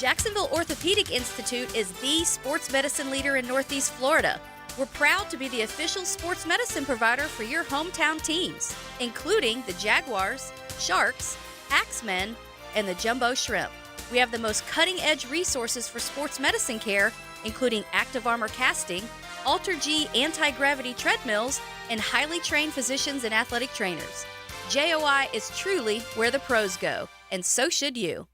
Jacksonville Orthopedic Institute is the sports medicine leader in Northeast Florida. We're proud to be the official sports medicine provider for your hometown teams, including the Jaguars, Sharks, Axemen, and the Jumbo Shrimp. We have the most cutting-edge resources for sports medicine care, including active armor casting, Alter-G anti-gravity treadmills, and highly trained physicians and athletic trainers. JOI is truly where the pros go, and so should you.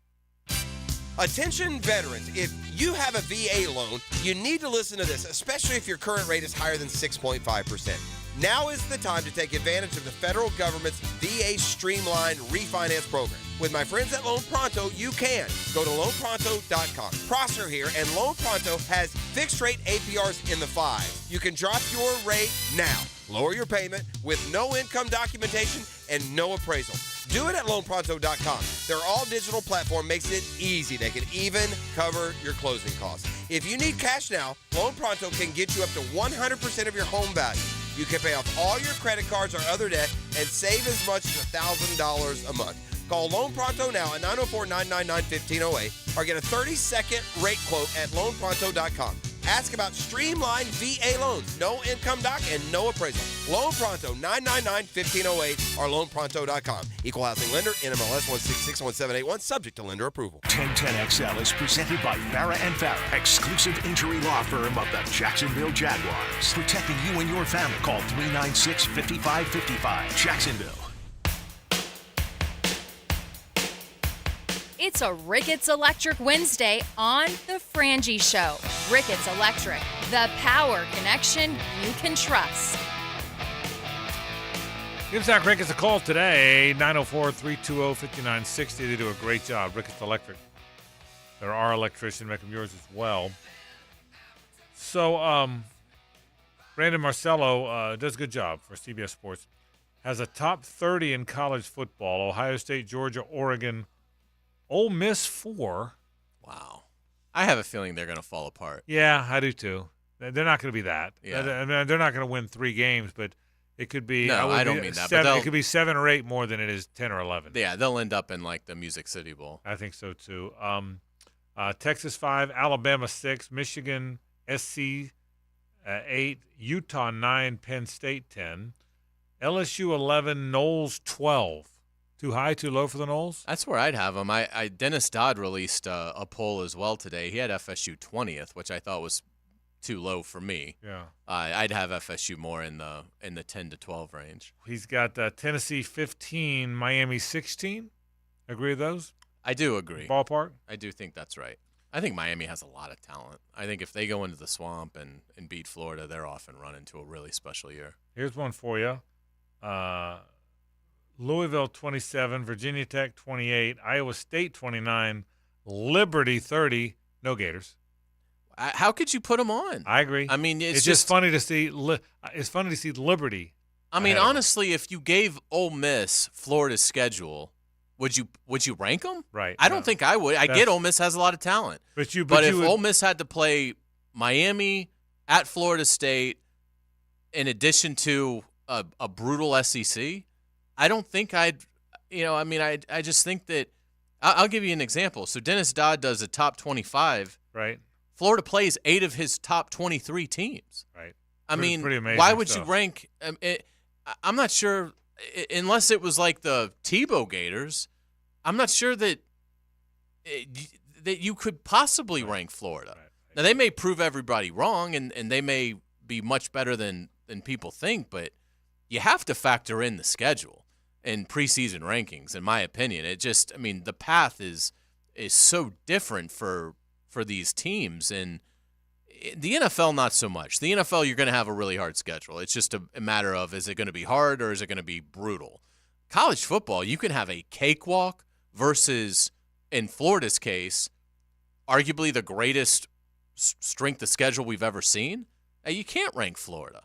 Attention veterans, if you have a VA loan, you need to listen to this, especially if your current rate is higher than 6.5%. Now is the time to take advantage of the federal government's VA Streamlined Refinance Program. With my friends at Loan Pronto, you can. Go to loanpronto.com. Prosser here, and Loan Pronto has fixed rate APRs in the 5s. You can drop your rate now. Lower your payment with no income documentation and no appraisal. Do it at loanpronto.com. Their all-digital platform makes it easy. They can even cover your closing costs. If you need cash now, Loan Pronto can get you up to 100% of your home value. You can pay off all your credit cards or other debt and save as much as $1,000 a month. Call Loan Pronto now at 904-999-1508 or get a 30-second rate quote at loanpronto.com. Ask about streamlined VA loans, no income doc, and no appraisal. Loan Pronto, 999-1508 or loanpronto.com. Equal housing lender, NMLS 1661781, subject to lender approval. 1010XL is presented by Farrah & Farrah, exclusive injury law firm of the Jacksonville Jaguars. Protecting you and your family. Call 396-5555. Jacksonville. It's a Ricketts Electric Wednesday on The Frangie Show. Ricketts Electric, the power connection you can trust. Give Zach Ricketts a call today, 904-320-5960. They do a great job, Ricketts Electric. They're our electrician, make them yours as well. So, Brandon Marcello does a good job for CBS Sports. Has a top 30 in college football, Ohio State, Georgia, Oregon, Ole Miss 4. Wow. I have a feeling they're going to fall apart. Yeah, I do too. They're not going to be that. Yeah. I mean, they're not going to win 3 games, but it could be. No, I don't mean that. It could be 7 or 8 more than it is 10 or 11. Yeah, they'll end up in like the Music City Bowl. I think so too. Texas 5, Alabama 6, Michigan, SC 8, Utah 9, Penn State 10, LSU 11, Knowles 12. Too high, too low for the Knowles? That's where I'd have them. Dennis Dodd released a poll as well today. He had FSU 20th, which I thought was too low for me. Yeah. I'd have FSU more in the 10 to 12 range. He's got Tennessee 15, Miami 16. Agree with those? I do agree. Ballpark? I do think that's right. I think Miami has a lot of talent. I think if they go into the swamp and beat Florida, they're off and running to a really special year. Here's one for you. Louisville 27, Virginia Tech 28, Iowa State 29, Liberty 30. No Gators. How could you put them on? I agree. I mean, it's just funny to see. It's funny to see Liberty. I mean, honestly, if you gave Ole Miss Florida's schedule, would you rank them? Right. I don't think I would. I get Ole Miss has a lot of talent, but if Ole Miss had to play Miami at Florida State, in addition to a brutal SEC. I don't think I'd, I just think that I'll give you an example. So Dennis Dodd does a top 25. Right. Florida plays 8 of his top 23 teams. Right. Pretty amazing why would stuff. You rank? I'm not sure, unless it was like the Tebow Gators. I'm not sure that you could possibly rank Florida. Right. Now they may prove everybody wrong, and they may be much better than people think, but you have to factor in the schedule in preseason rankings, in my opinion. The path is so different for these teams, and the NFL not so much. The NFL, you're going to have a really hard schedule. It's just a matter of, is it going to be hard or is it going to be brutal? College football, you can have a cakewalk versus, in Florida's case, arguably the greatest strength of schedule we've ever seen. You can't rank Florida.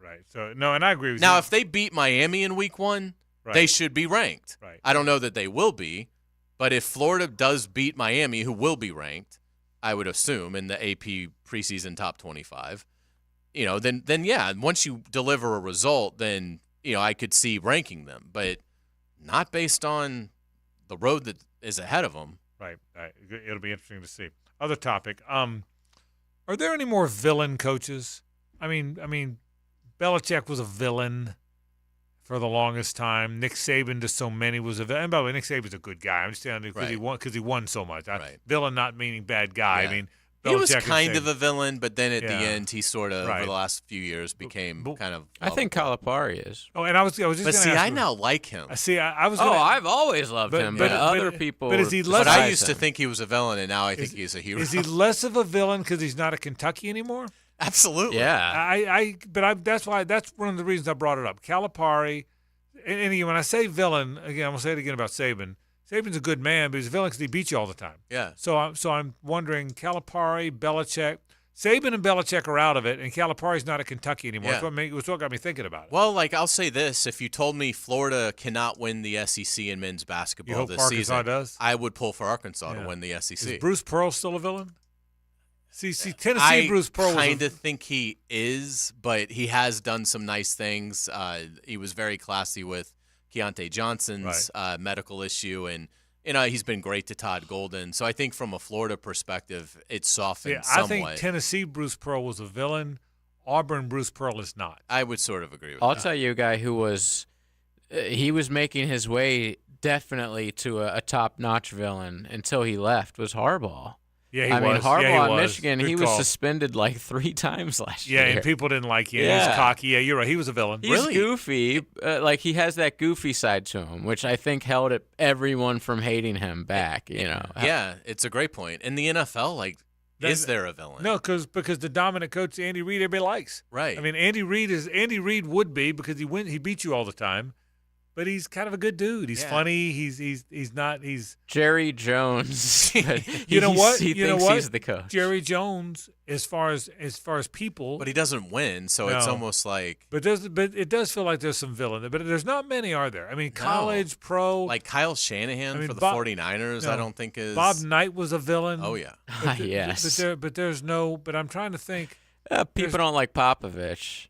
Right. So, no, and I agree with you. Now, if they beat Miami in week 1, they should be ranked. Right. I don't know that they will be, but if Florida does beat Miami, who will be ranked, I would assume, in the AP preseason top 25, then yeah, once you deliver a result, then, I could see ranking them, but not based on the road that is ahead of them. Right. It'll be interesting to see. Other topic. Are there any more villain coaches? I mean, Belichick was a villain for the longest time. Nick Saban to so many was a villain. And by the way, Nick Saban's a good guy. I'm just saying because he won so much. Villain not meaning bad guy. Yeah. I mean, he was kind of a villain, but then at the end, he sort of over the last few years became kind of. I think Calipari is. Oh, and I was just. But see, I now like him. See, I was. I've always loved him, but other people. But is he less? But I used to think he was a villain, and now I think he's a hero. Is he less of a villain because he's not at Kentucky anymore? Absolutely. Yeah. That's one of the reasons I brought it up. Calipari, and again, when I say villain, again, I'm gonna say it again about Saban. Saban's a good man, but he's a villain because he beats you all the time. Yeah. So I'm wondering, Calipari, Belichick, Saban and Belichick are out of it, and Calipari's not at Kentucky anymore. Yeah. That's what got me thinking about it. Well, like I'll say this: if you told me Florida cannot win the SEC in men's basketball this Arkansas season, does? I would pull for Arkansas to win the SEC. Is Bruce Pearl still a villain? See, Tennessee. Bruce Pearl. I kind of think he is, but he has done some nice things. He was very classy with Keontae Johnson's medical issue, and he's been great to Todd Golden. So I think from a Florida perspective, it's softened somewhat. I think Tennessee Bruce Pearl was a villain. Auburn Bruce Pearl is not. I would sort of agree with that. I'll tell you a guy who was he was making his way definitely to a top-notch villain until he left was Harbaugh. Yeah, he I mean, was. Harbaugh in was. Michigan, Good he call. was suspended like 3 times last year. Yeah, and people didn't like him. Yeah. He was cocky. Yeah, you're right. He was a villain. He's goofy. Like, he has that goofy side to him, which I think held everyone from hating him back, Yeah, it's a great point. In the NFL, is there a villain? No, because the dominant coach, Andy Reid, everybody likes. Right. I mean, Andy Reid would be because he beat you all the time. But he's kind of a good dude. He's funny. He's not. He's Jerry Jones. You know what? He thinks he's the coach. Jerry Jones, as far as people. But he doesn't win, so it's almost like. But it does feel like there's some villain. But there's not many, are there? I mean, college, pro. Like Kyle Shanahan for the 49ers, I don't think is. Bob Knight was a villain. Oh yeah. Yes. But there's no. But I'm trying to think. People don't like Popovich.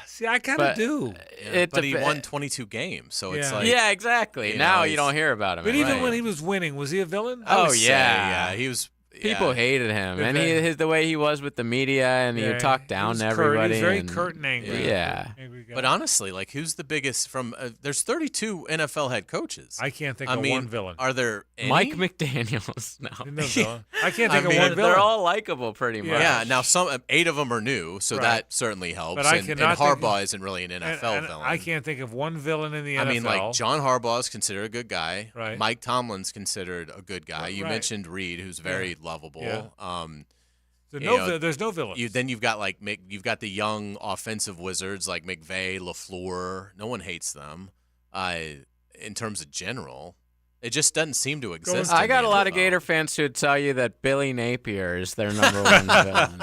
See, I kind of do. But he won 22 games, so it's like. Yeah, exactly. Now you don't hear about him. But even when he was winning, was he a villain? Oh, yeah. He was. People hated him, and the way he was with the media, and he would talk down to everybody. He was very curt and angry. Yeah. But honestly, who's the biggest from? There's 32 NFL head coaches. I can't think of one villain. Are there any? Mike McDaniels? No villain. I can't think of one villain. They're all likable, pretty much. Yeah. Now 8 of them are new, so that certainly helps. But and Harbaugh isn't really an NFL villain. I can't think of one villain in the NFL. I mean, John Harbaugh is considered a good guy. Right. Mike Tomlin's considered a good guy. You mentioned Reed, who's very lovable. Yeah. There's no villains. Then you've got the young offensive wizards like McVay, LaFleur. No one hates them. In terms of general, it just doesn't seem to exist. I got a lot of Gator fans who'd tell you that Billy Napier is their number one villain.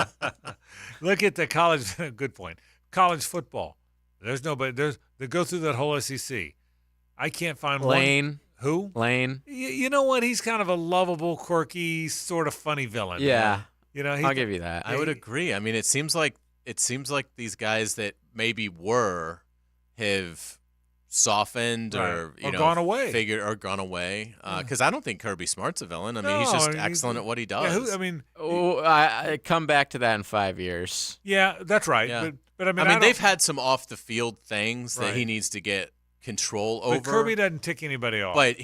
Look at the college. Good point. College football. There's nobody. They go through that whole SEC. I can't find Lane. one. Who? Lane. You know what? He's kind of a lovable, quirky, sort of funny villain. Yeah. I'll give you that. I would agree. I mean, it seems like these guys that maybe have softened or gone away. Or gone away. Because I don't think Kirby Smart's a villain. I mean, he's just excellent at what he does. Yeah, I come back to that in 5 years. Yeah, that's right. Yeah. But I mean, they've had some off the field things that he needs to get control over. But Kirby doesn't tick anybody off. But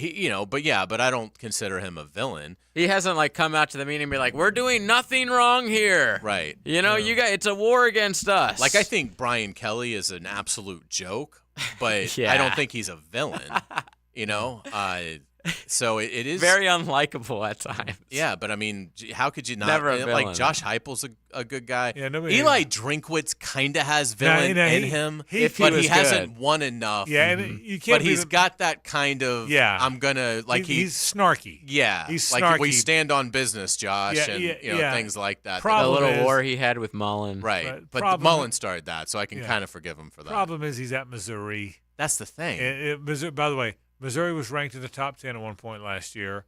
but I don't consider him a villain. He hasn't come out to the meeting and be like, "We're doing nothing wrong here." Right. You guys, it's a war against us. I think Brian Kelly is an absolute joke, but Yeah. I don't think he's a villain. So it is very unlikable at times. Yeah, but I mean, how could you not? Never a villain. Josh Heupel's a good guy. Yeah, Eli Drinkwitz kind of has villain in him, but he hasn't won enough. Yeah, and you can't. But he's got that kind of. Yeah. I'm gonna he's snarky. Yeah, he's like snarky. We stand on business, Josh, and things like that. The little war he had with Mullen. Right, but Mullen started that, so I can kind of forgive him for that. Problem is he's at Missouri. That's the thing. By the way, Missouri was ranked in the top 10 at one point last year.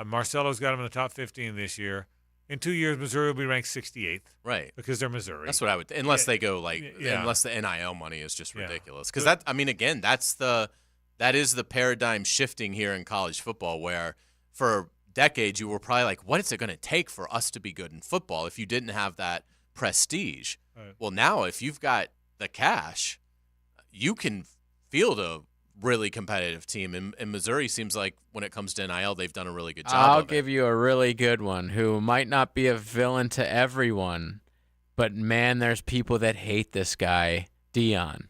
Marcelo's got them in the top 15 this year. In 2 years, Missouri will be ranked 68th. Right. Because they're Missouri. That's what I would unless they go unless the NIL money is just ridiculous. Because that is the paradigm shifting here in college football where for decades, you were probably like, what is it going to take for us to be good in football if you didn't have that prestige? Right. Well, now if you've got the cash, you can field a really competitive team. And Missouri seems like when it comes to NIL, they've done a really good job. I'll give you a really good one who might not be a villain to everyone, but man, there's people that hate this guy, Dion.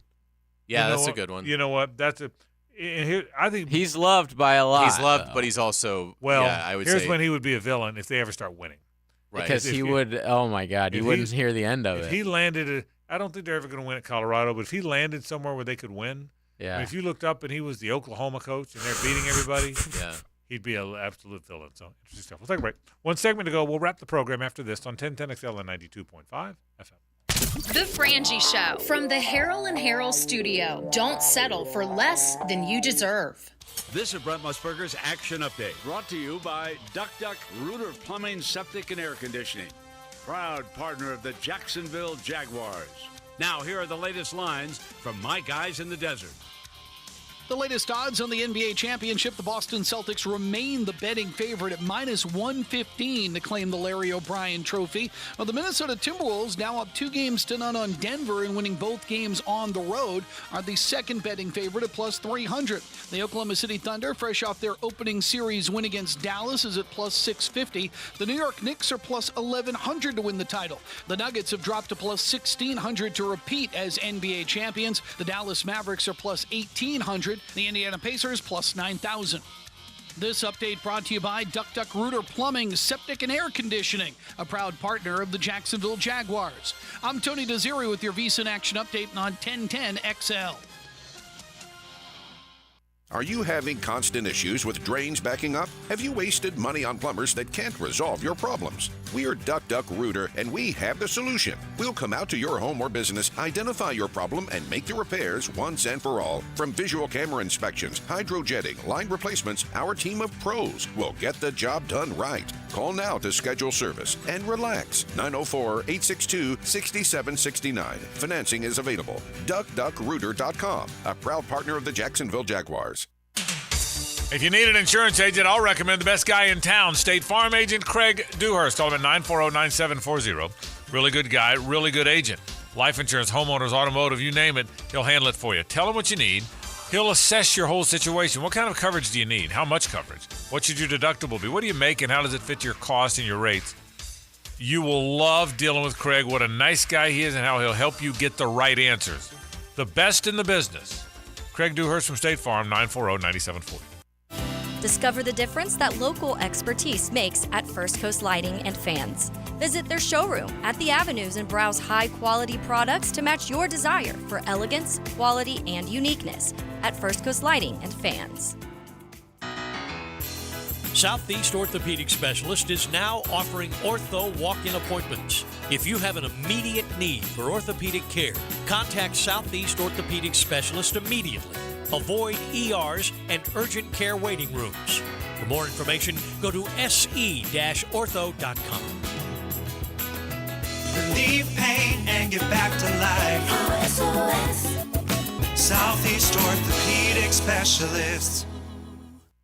Yeah, that's a good one. You know what? I think he's loved by a lot. He's loved, but he's also I would here's say when he would be a villain if they ever start winning. Right. Because he would. Oh my God, you wouldn't hear the end of it. If he landed, I don't think they're ever going to win at Colorado. But if he landed somewhere where they could win, yeah. I mean, if you looked up and he was the Oklahoma coach and they're beating everybody, yeah, he'd be an absolute villain. So interesting stuff. We'll take a break. One segment to go. We'll wrap the program after this on 1010XL and 92.5 FM. The Frangie Show from the Harrell and Harrell studio. Don't settle for less than you deserve. This is Brent Musburger's Action Update, brought to you by Duck Rooter Plumbing, Septic, and Air Conditioning, proud partner of the Jacksonville Jaguars. Now, here are the latest lines from my guys in the desert. The latest odds on the NBA championship, the Boston Celtics remain the betting favorite at -115 to claim the Larry O'Brien trophy. Well, the Minnesota Timberwolves, now up 2-0 on Denver and winning both games on the road, are the second betting favorite at +300. The Oklahoma City Thunder, fresh off their opening series win against Dallas, is at +650. The New York Knicks are +1100 to win the title. The Nuggets have dropped to +1600 to repeat as NBA champions. The Dallas Mavericks are +1800. The Indiana Pacers +9,000. This update brought to you by Duck Rooter Plumbing, Septic, and Air Conditioning, a proud partner of the Jacksonville Jaguars. I'm Tony Desiri with your VSiN Action Update on 1010XL. Are you having constant issues with drains backing up? Have you wasted money on plumbers that can't resolve your problems? We are Duck Rooter, and we have the solution. We'll come out to your home or business, identify your problem, and make the repairs once and for all. From visual camera inspections, hydrojetting, line replacements, our team of pros will get the job done right. Call now to schedule service and relax. 904-862-6769. Financing is available. DuckRooter.com, a proud partner of the Jacksonville Jaguars. If you need an insurance agent, I'll recommend the best guy in town, State Farm agent Craig Dewhurst. Call him at 940-9740. Really good guy, really good agent. Life insurance, homeowners, automotive, you name it, he'll handle it for you. Tell him what you need. He'll assess your whole situation. What kind of coverage do you need? How much coverage? What should your deductible be? What do you make and how does it fit your cost and your rates? You will love dealing with Craig. What a nice guy he is and how he'll help you get the right answers. The best in the business. Craig Dewhurst from State Farm, 940-9740. Discover the difference that local expertise makes at First Coast Lighting and Fans. Visit their showroom at the Avenues and browse high-quality products to match your desire for elegance, quality, and uniqueness at First Coast Lighting and Fans. Southeast Orthopedic Specialist is now offering ortho walk-in appointments. If you have an immediate need for orthopedic care, contact Southeast Orthopedic Specialist immediately. Avoid ERs and urgent care waiting rooms. For more information, go to se-ortho.com. Relieve pain and get back to life. SOS. Southeast Orthopedic Specialists.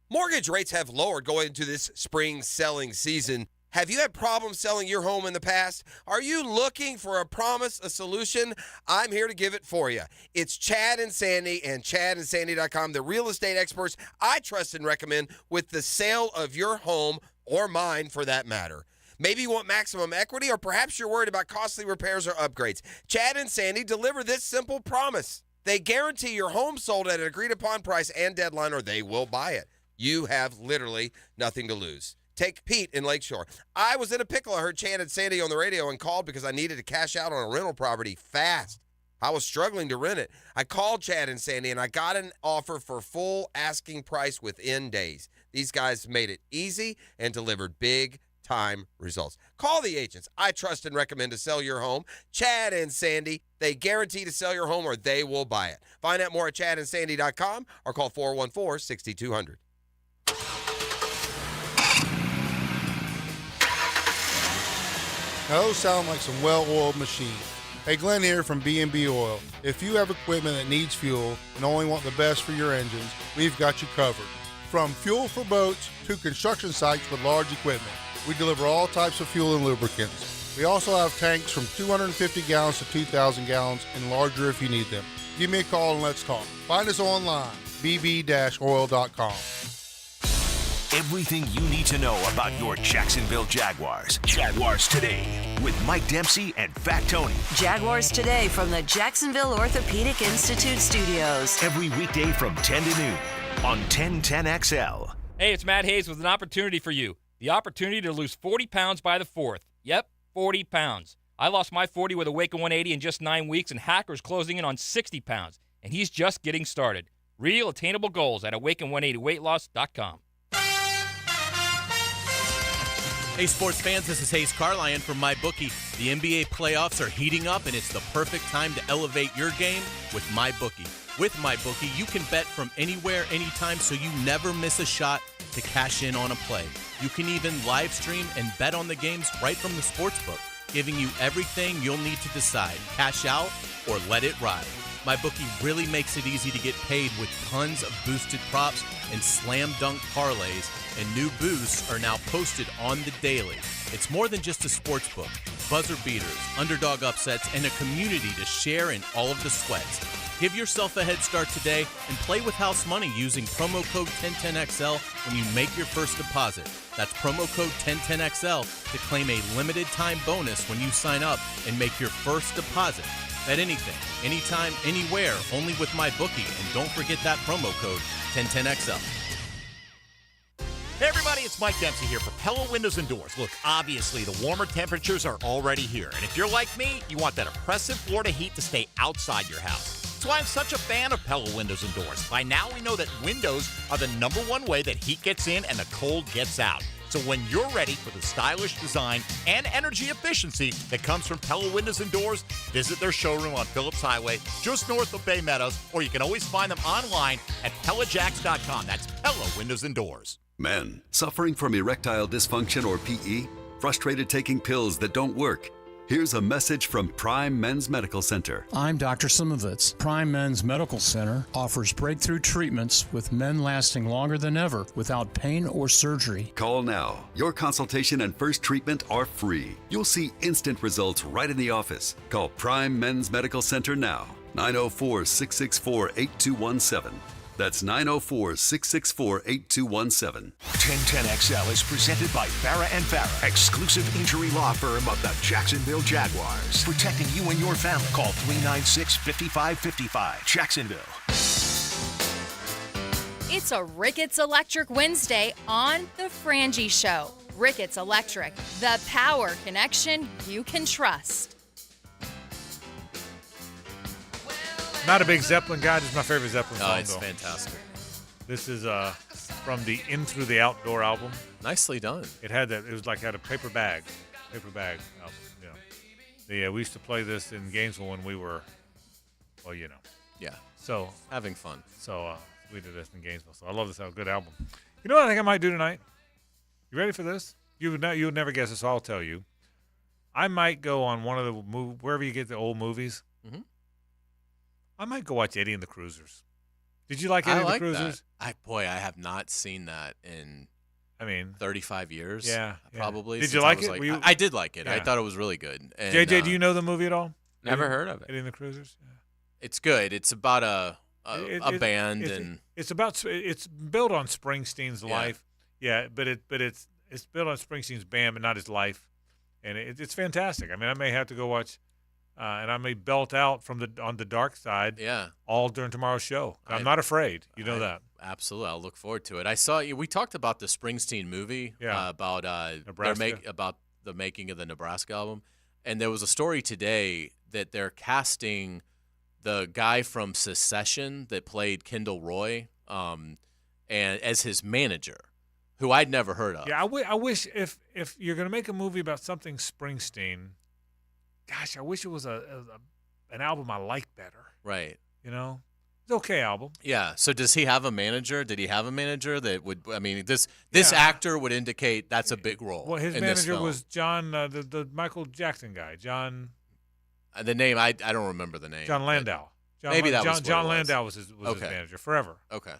Mortgage rates have lowered going into this spring selling season. Have you had problems selling your home in the past? Are you looking for a promise, a solution? I'm here to give it for you. It's Chad and Sandy and ChadandSandy.com, the real estate experts I trust and recommend with the sale of your home, or mine for that matter. Maybe you want maximum equity, or perhaps you're worried about costly repairs or upgrades. Chad and Sandy deliver this simple promise. They guarantee your home sold at an agreed-upon price and deadline, or they will buy it. You have literally nothing to lose. Take Pete in Lakeshore. I was in a pickle. I heard Chad and Sandy on the radio and called because I needed to cash out on a rental property fast. I was struggling to rent it. I called Chad and Sandy, and I got an offer for full asking price within days. These guys made it easy and delivered big-time results. Call the agents I trust and recommend to sell your home. Chad and Sandy, they guarantee to sell your home or they will buy it. Find out more at ChadandSandy.com or call 414-6200. Now those sound like some well-oiled machines. Hey, Glenn here from B&B Oil. If you have equipment that needs fuel and only want the best for your engines, we've got you covered. From fuel for boats to construction sites with large equipment, we deliver all types of fuel and lubricants. We also have tanks from 250 gallons to 2,000 gallons and larger if you need them. Give me a call and let's talk. Find us online, bb-oil.com. Everything you need to know about your Jacksonville Jaguars. Jaguars Today with Mike Dempsey and Fat Tony. Jaguars Today from the Jacksonville Orthopedic Institute studios. Every weekday from 10 to noon on 1010XL. Hey, it's Matt Hays with an opportunity for you. The opportunity to lose 40 pounds by the 4th. Yep, 40 pounds. I lost my 40 with Awaken 180 in just 9 weeks, and Hacker's closing in on 60 pounds. And he's just getting started. Real attainable goals at awaken180weightloss.com. Hey, sports fans, this is Hays Carlyon from MyBookie. The NBA playoffs are heating up, and it's the perfect time to elevate your game with MyBookie. With MyBookie, you can bet from anywhere, anytime, so you never miss a shot to cash in on a play. You can even live stream and bet on the games right from the sportsbook, giving you everything you'll need to decide, cash out or let it ride. MyBookie really makes it easy to get paid with tons of boosted props and slam dunk parlays, and new boosts are now posted on the daily. It's more than just a sports book. Buzzer beaters, underdog upsets, and a community to share in all of the sweats. Give yourself a head start today and play with house money using promo code 1010XL when you make your first deposit. That's promo code 1010XL to claim a limited time bonus when you sign up and make your first deposit. Bet anything, anytime, anywhere, only with MyBookie. And don't forget that promo code 1010XL. Hey everybody, it's Mike Dempsey here for Pella Windows and Doors. Look, obviously the warmer temperatures are already here. And if you're like me, you want that oppressive Florida heat to stay outside your house. That's why I'm such a fan of Pella Windows and Doors. By now we know that windows are the #1 way that heat gets in and the cold gets out. So when you're ready for the stylish design and energy efficiency that comes from Pella Windows and Doors, visit their showroom on Phillips Highway, just north of Bay Meadows, or you can always find them online at PellaJacks.com. That's Pella Windows and Doors. Men, suffering from erectile dysfunction or PE? Frustrated taking pills that don't work? Here's a message from Prime Men's Medical Center. I'm Dr. Simovitz. Prime Men's Medical Center offers breakthrough treatments with men lasting longer than ever without pain or surgery. Call now. Your consultation and first treatment are free. You'll see instant results right in the office. Call Prime Men's Medical Center now. 904-664-8217. That's 904-664-8217. 1010XL is presented by Farah & Farah, exclusive injury law firm of the Jacksonville Jaguars. Protecting you and your family. Call 396-5555. Jacksonville. It's a Ricketts Electric Wednesday on the Frangie Show. Ricketts Electric, the power connection you can trust. Not a big Zeppelin guy. This is my favorite Zeppelin song. Oh, it's though. fantastic. This is from the In Through the Outdoor album. Nicely done. It had that. It was like had a paper bag album. Yeah. We used to play this in Gainesville when we were, well, you know. Yeah. So having fun. So we did this in Gainesville. So I love this. It's a good album. You know what I think I might do tonight? You ready for this? You would never guess this. So I'll tell you. I might go on one of the wherever you get the old movies. Mm-hmm. I might go watch Eddie and the Cruisers. Did you like Eddie and the Cruisers? I have not seen that in 35 years. Yeah. Probably. Did you like it? I did like it. Yeah. I thought it was really good. And, JJ, do you know the movie at all? Never heard of it. Eddie and the Cruisers? Yeah. It's good. It's about a band it's built on Springsteen's life. Yeah, but it's built on Springsteen's band, but not his life, and it's fantastic. I mean, I may have to go watch. And I may belt out on the dark side all during tomorrow's show. I'm not afraid. You know that. Absolutely. I'll look forward to it. I saw we talked about the Springsteen movie about about the making of the Nebraska album. And there was a story today that they're casting the guy from Secession that played Kendall Roy and as his manager, who I'd never heard of. Yeah, I wish if you're going to make a movie about something Springsteen, gosh, I wish it was an album I liked better. Right. You know? It's an okay album. Yeah. So does he have a manager? Did he have a manager that would – I mean, this actor would indicate that's a big role. Well, his manager was John the Michael Jackson guy, John – the name, I don't remember the name. John Landau. Maybe that was John Landau was his manager forever. Okay.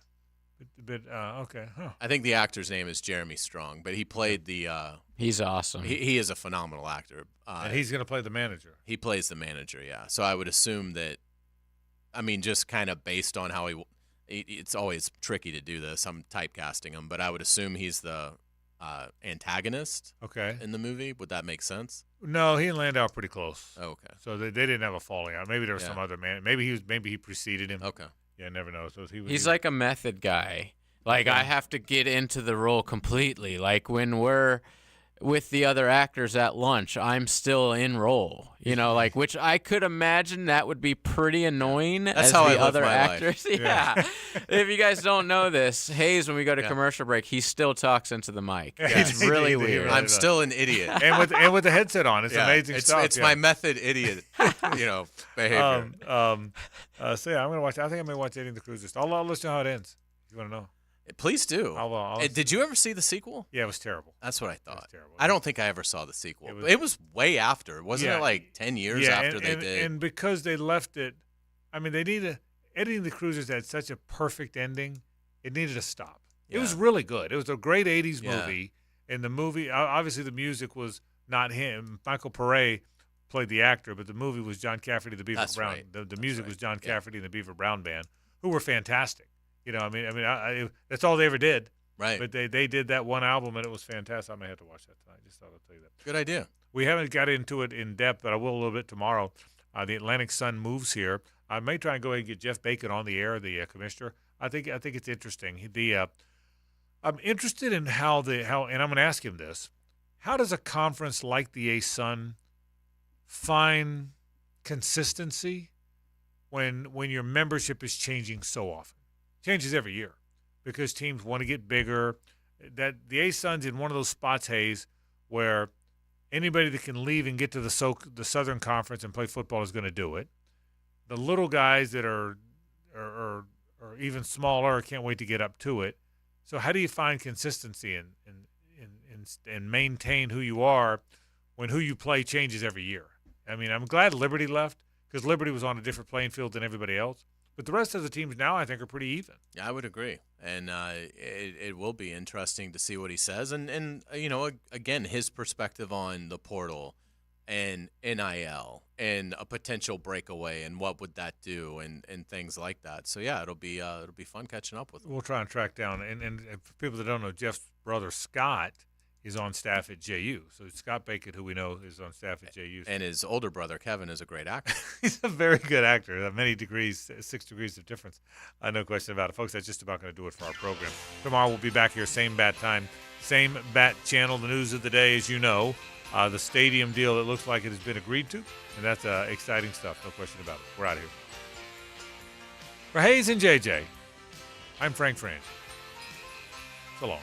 Okay. Huh. I think the actor's name is Jeremy Strong, but he played the. He's awesome. He is a phenomenal actor. And he's going to play the manager. He plays the manager, yeah. So I would assume that. I mean, just kind of based on how it's always tricky to do this. I'm typecasting him, but I would assume he's the antagonist. Okay. In the movie, would that make sense? No, he and Landau are pretty close. Oh, okay. So they didn't have a falling out. Maybe there was some other man. Maybe he preceded him. Okay. Yeah, never know. So he's like a method guy. Like, I have to get into the role completely. Like, when we're with the other actors at lunch, I'm still in role. You know, like, which I could imagine that would be pretty annoying. That's as how the I live other my actors. life. Yeah. If you guys don't know this, Hays, when we go to commercial break, he still talks into the mic. It's really weird. I'm still an idiot. and with the headset on, it's amazing stuff. It's my method idiot, behavior. So yeah, I'm gonna watch. I think I'm gonna watch Dating the Cruisers. I'll let you know how it ends. If you want to know. Please do. I'll did you ever see the sequel? Yeah, it was terrible. That's what I thought. It was terrible. I don't think I ever saw the sequel. It was way after. Wasn't it like 10 years after they did? And because they left it, I mean, Editing the Cruisers had such a perfect ending. It needed to stop. Yeah. It was really good. It was a great 80s movie. And the movie, obviously the music was not him. Michael Pare played the actor, but the movie was John Cafferty, the Beaver Brown. Right. The music was John Cafferty and the Beaver Brown Band, who were fantastic. You know, I that's all they ever did. Right. But they did that one album, and it was fantastic. I may have to watch that tonight. Just thought I'd tell you that. Good idea. We haven't got into it in depth, but I will a little bit tomorrow. The Atlantic Sun moves here. I may try and go ahead and get Jeff Bacon on the air, the commissioner. I think it's interesting. I'm interested in how, and I'm going to ask him this. How does a conference like the A-Sun find consistency when your membership is changing so often? Changes every year because teams want to get bigger. That the A-Sun's in one of those spots, Hays, where anybody that can leave and get to the Southern Conference and play football is going to do it. The little guys that are even smaller can't wait to get up to it. So how do you find consistency and maintain who you are when who you play changes every year? I mean, I'm glad Liberty left because Liberty was on a different playing field than everybody else. But the rest of the teams now, I think, are pretty even. Yeah, I would agree. And it will be interesting to see what he says. And again, his perspective on the portal and NIL and a potential breakaway and what would that do and things like that. So, yeah, it'll be fun catching up with him. We'll try and track down. And for people that don't know, Jeff's brother, Scott, is on staff at JU. So Scott Bacon, who we know, is on staff at JU. And his older brother, Kevin, is a great actor. He's a very good actor. Many degrees, 6 degrees of difference. No question about it. Folks, that's just about going to do it for our program. Tomorrow we'll be back here, same bat time, same bat channel. The news of the day, as you know, the stadium deal, it looks like it has been agreed to. And that's exciting stuff, no question about it. We're out of here. For Hays and JJ, I'm Frank Frangie. So long.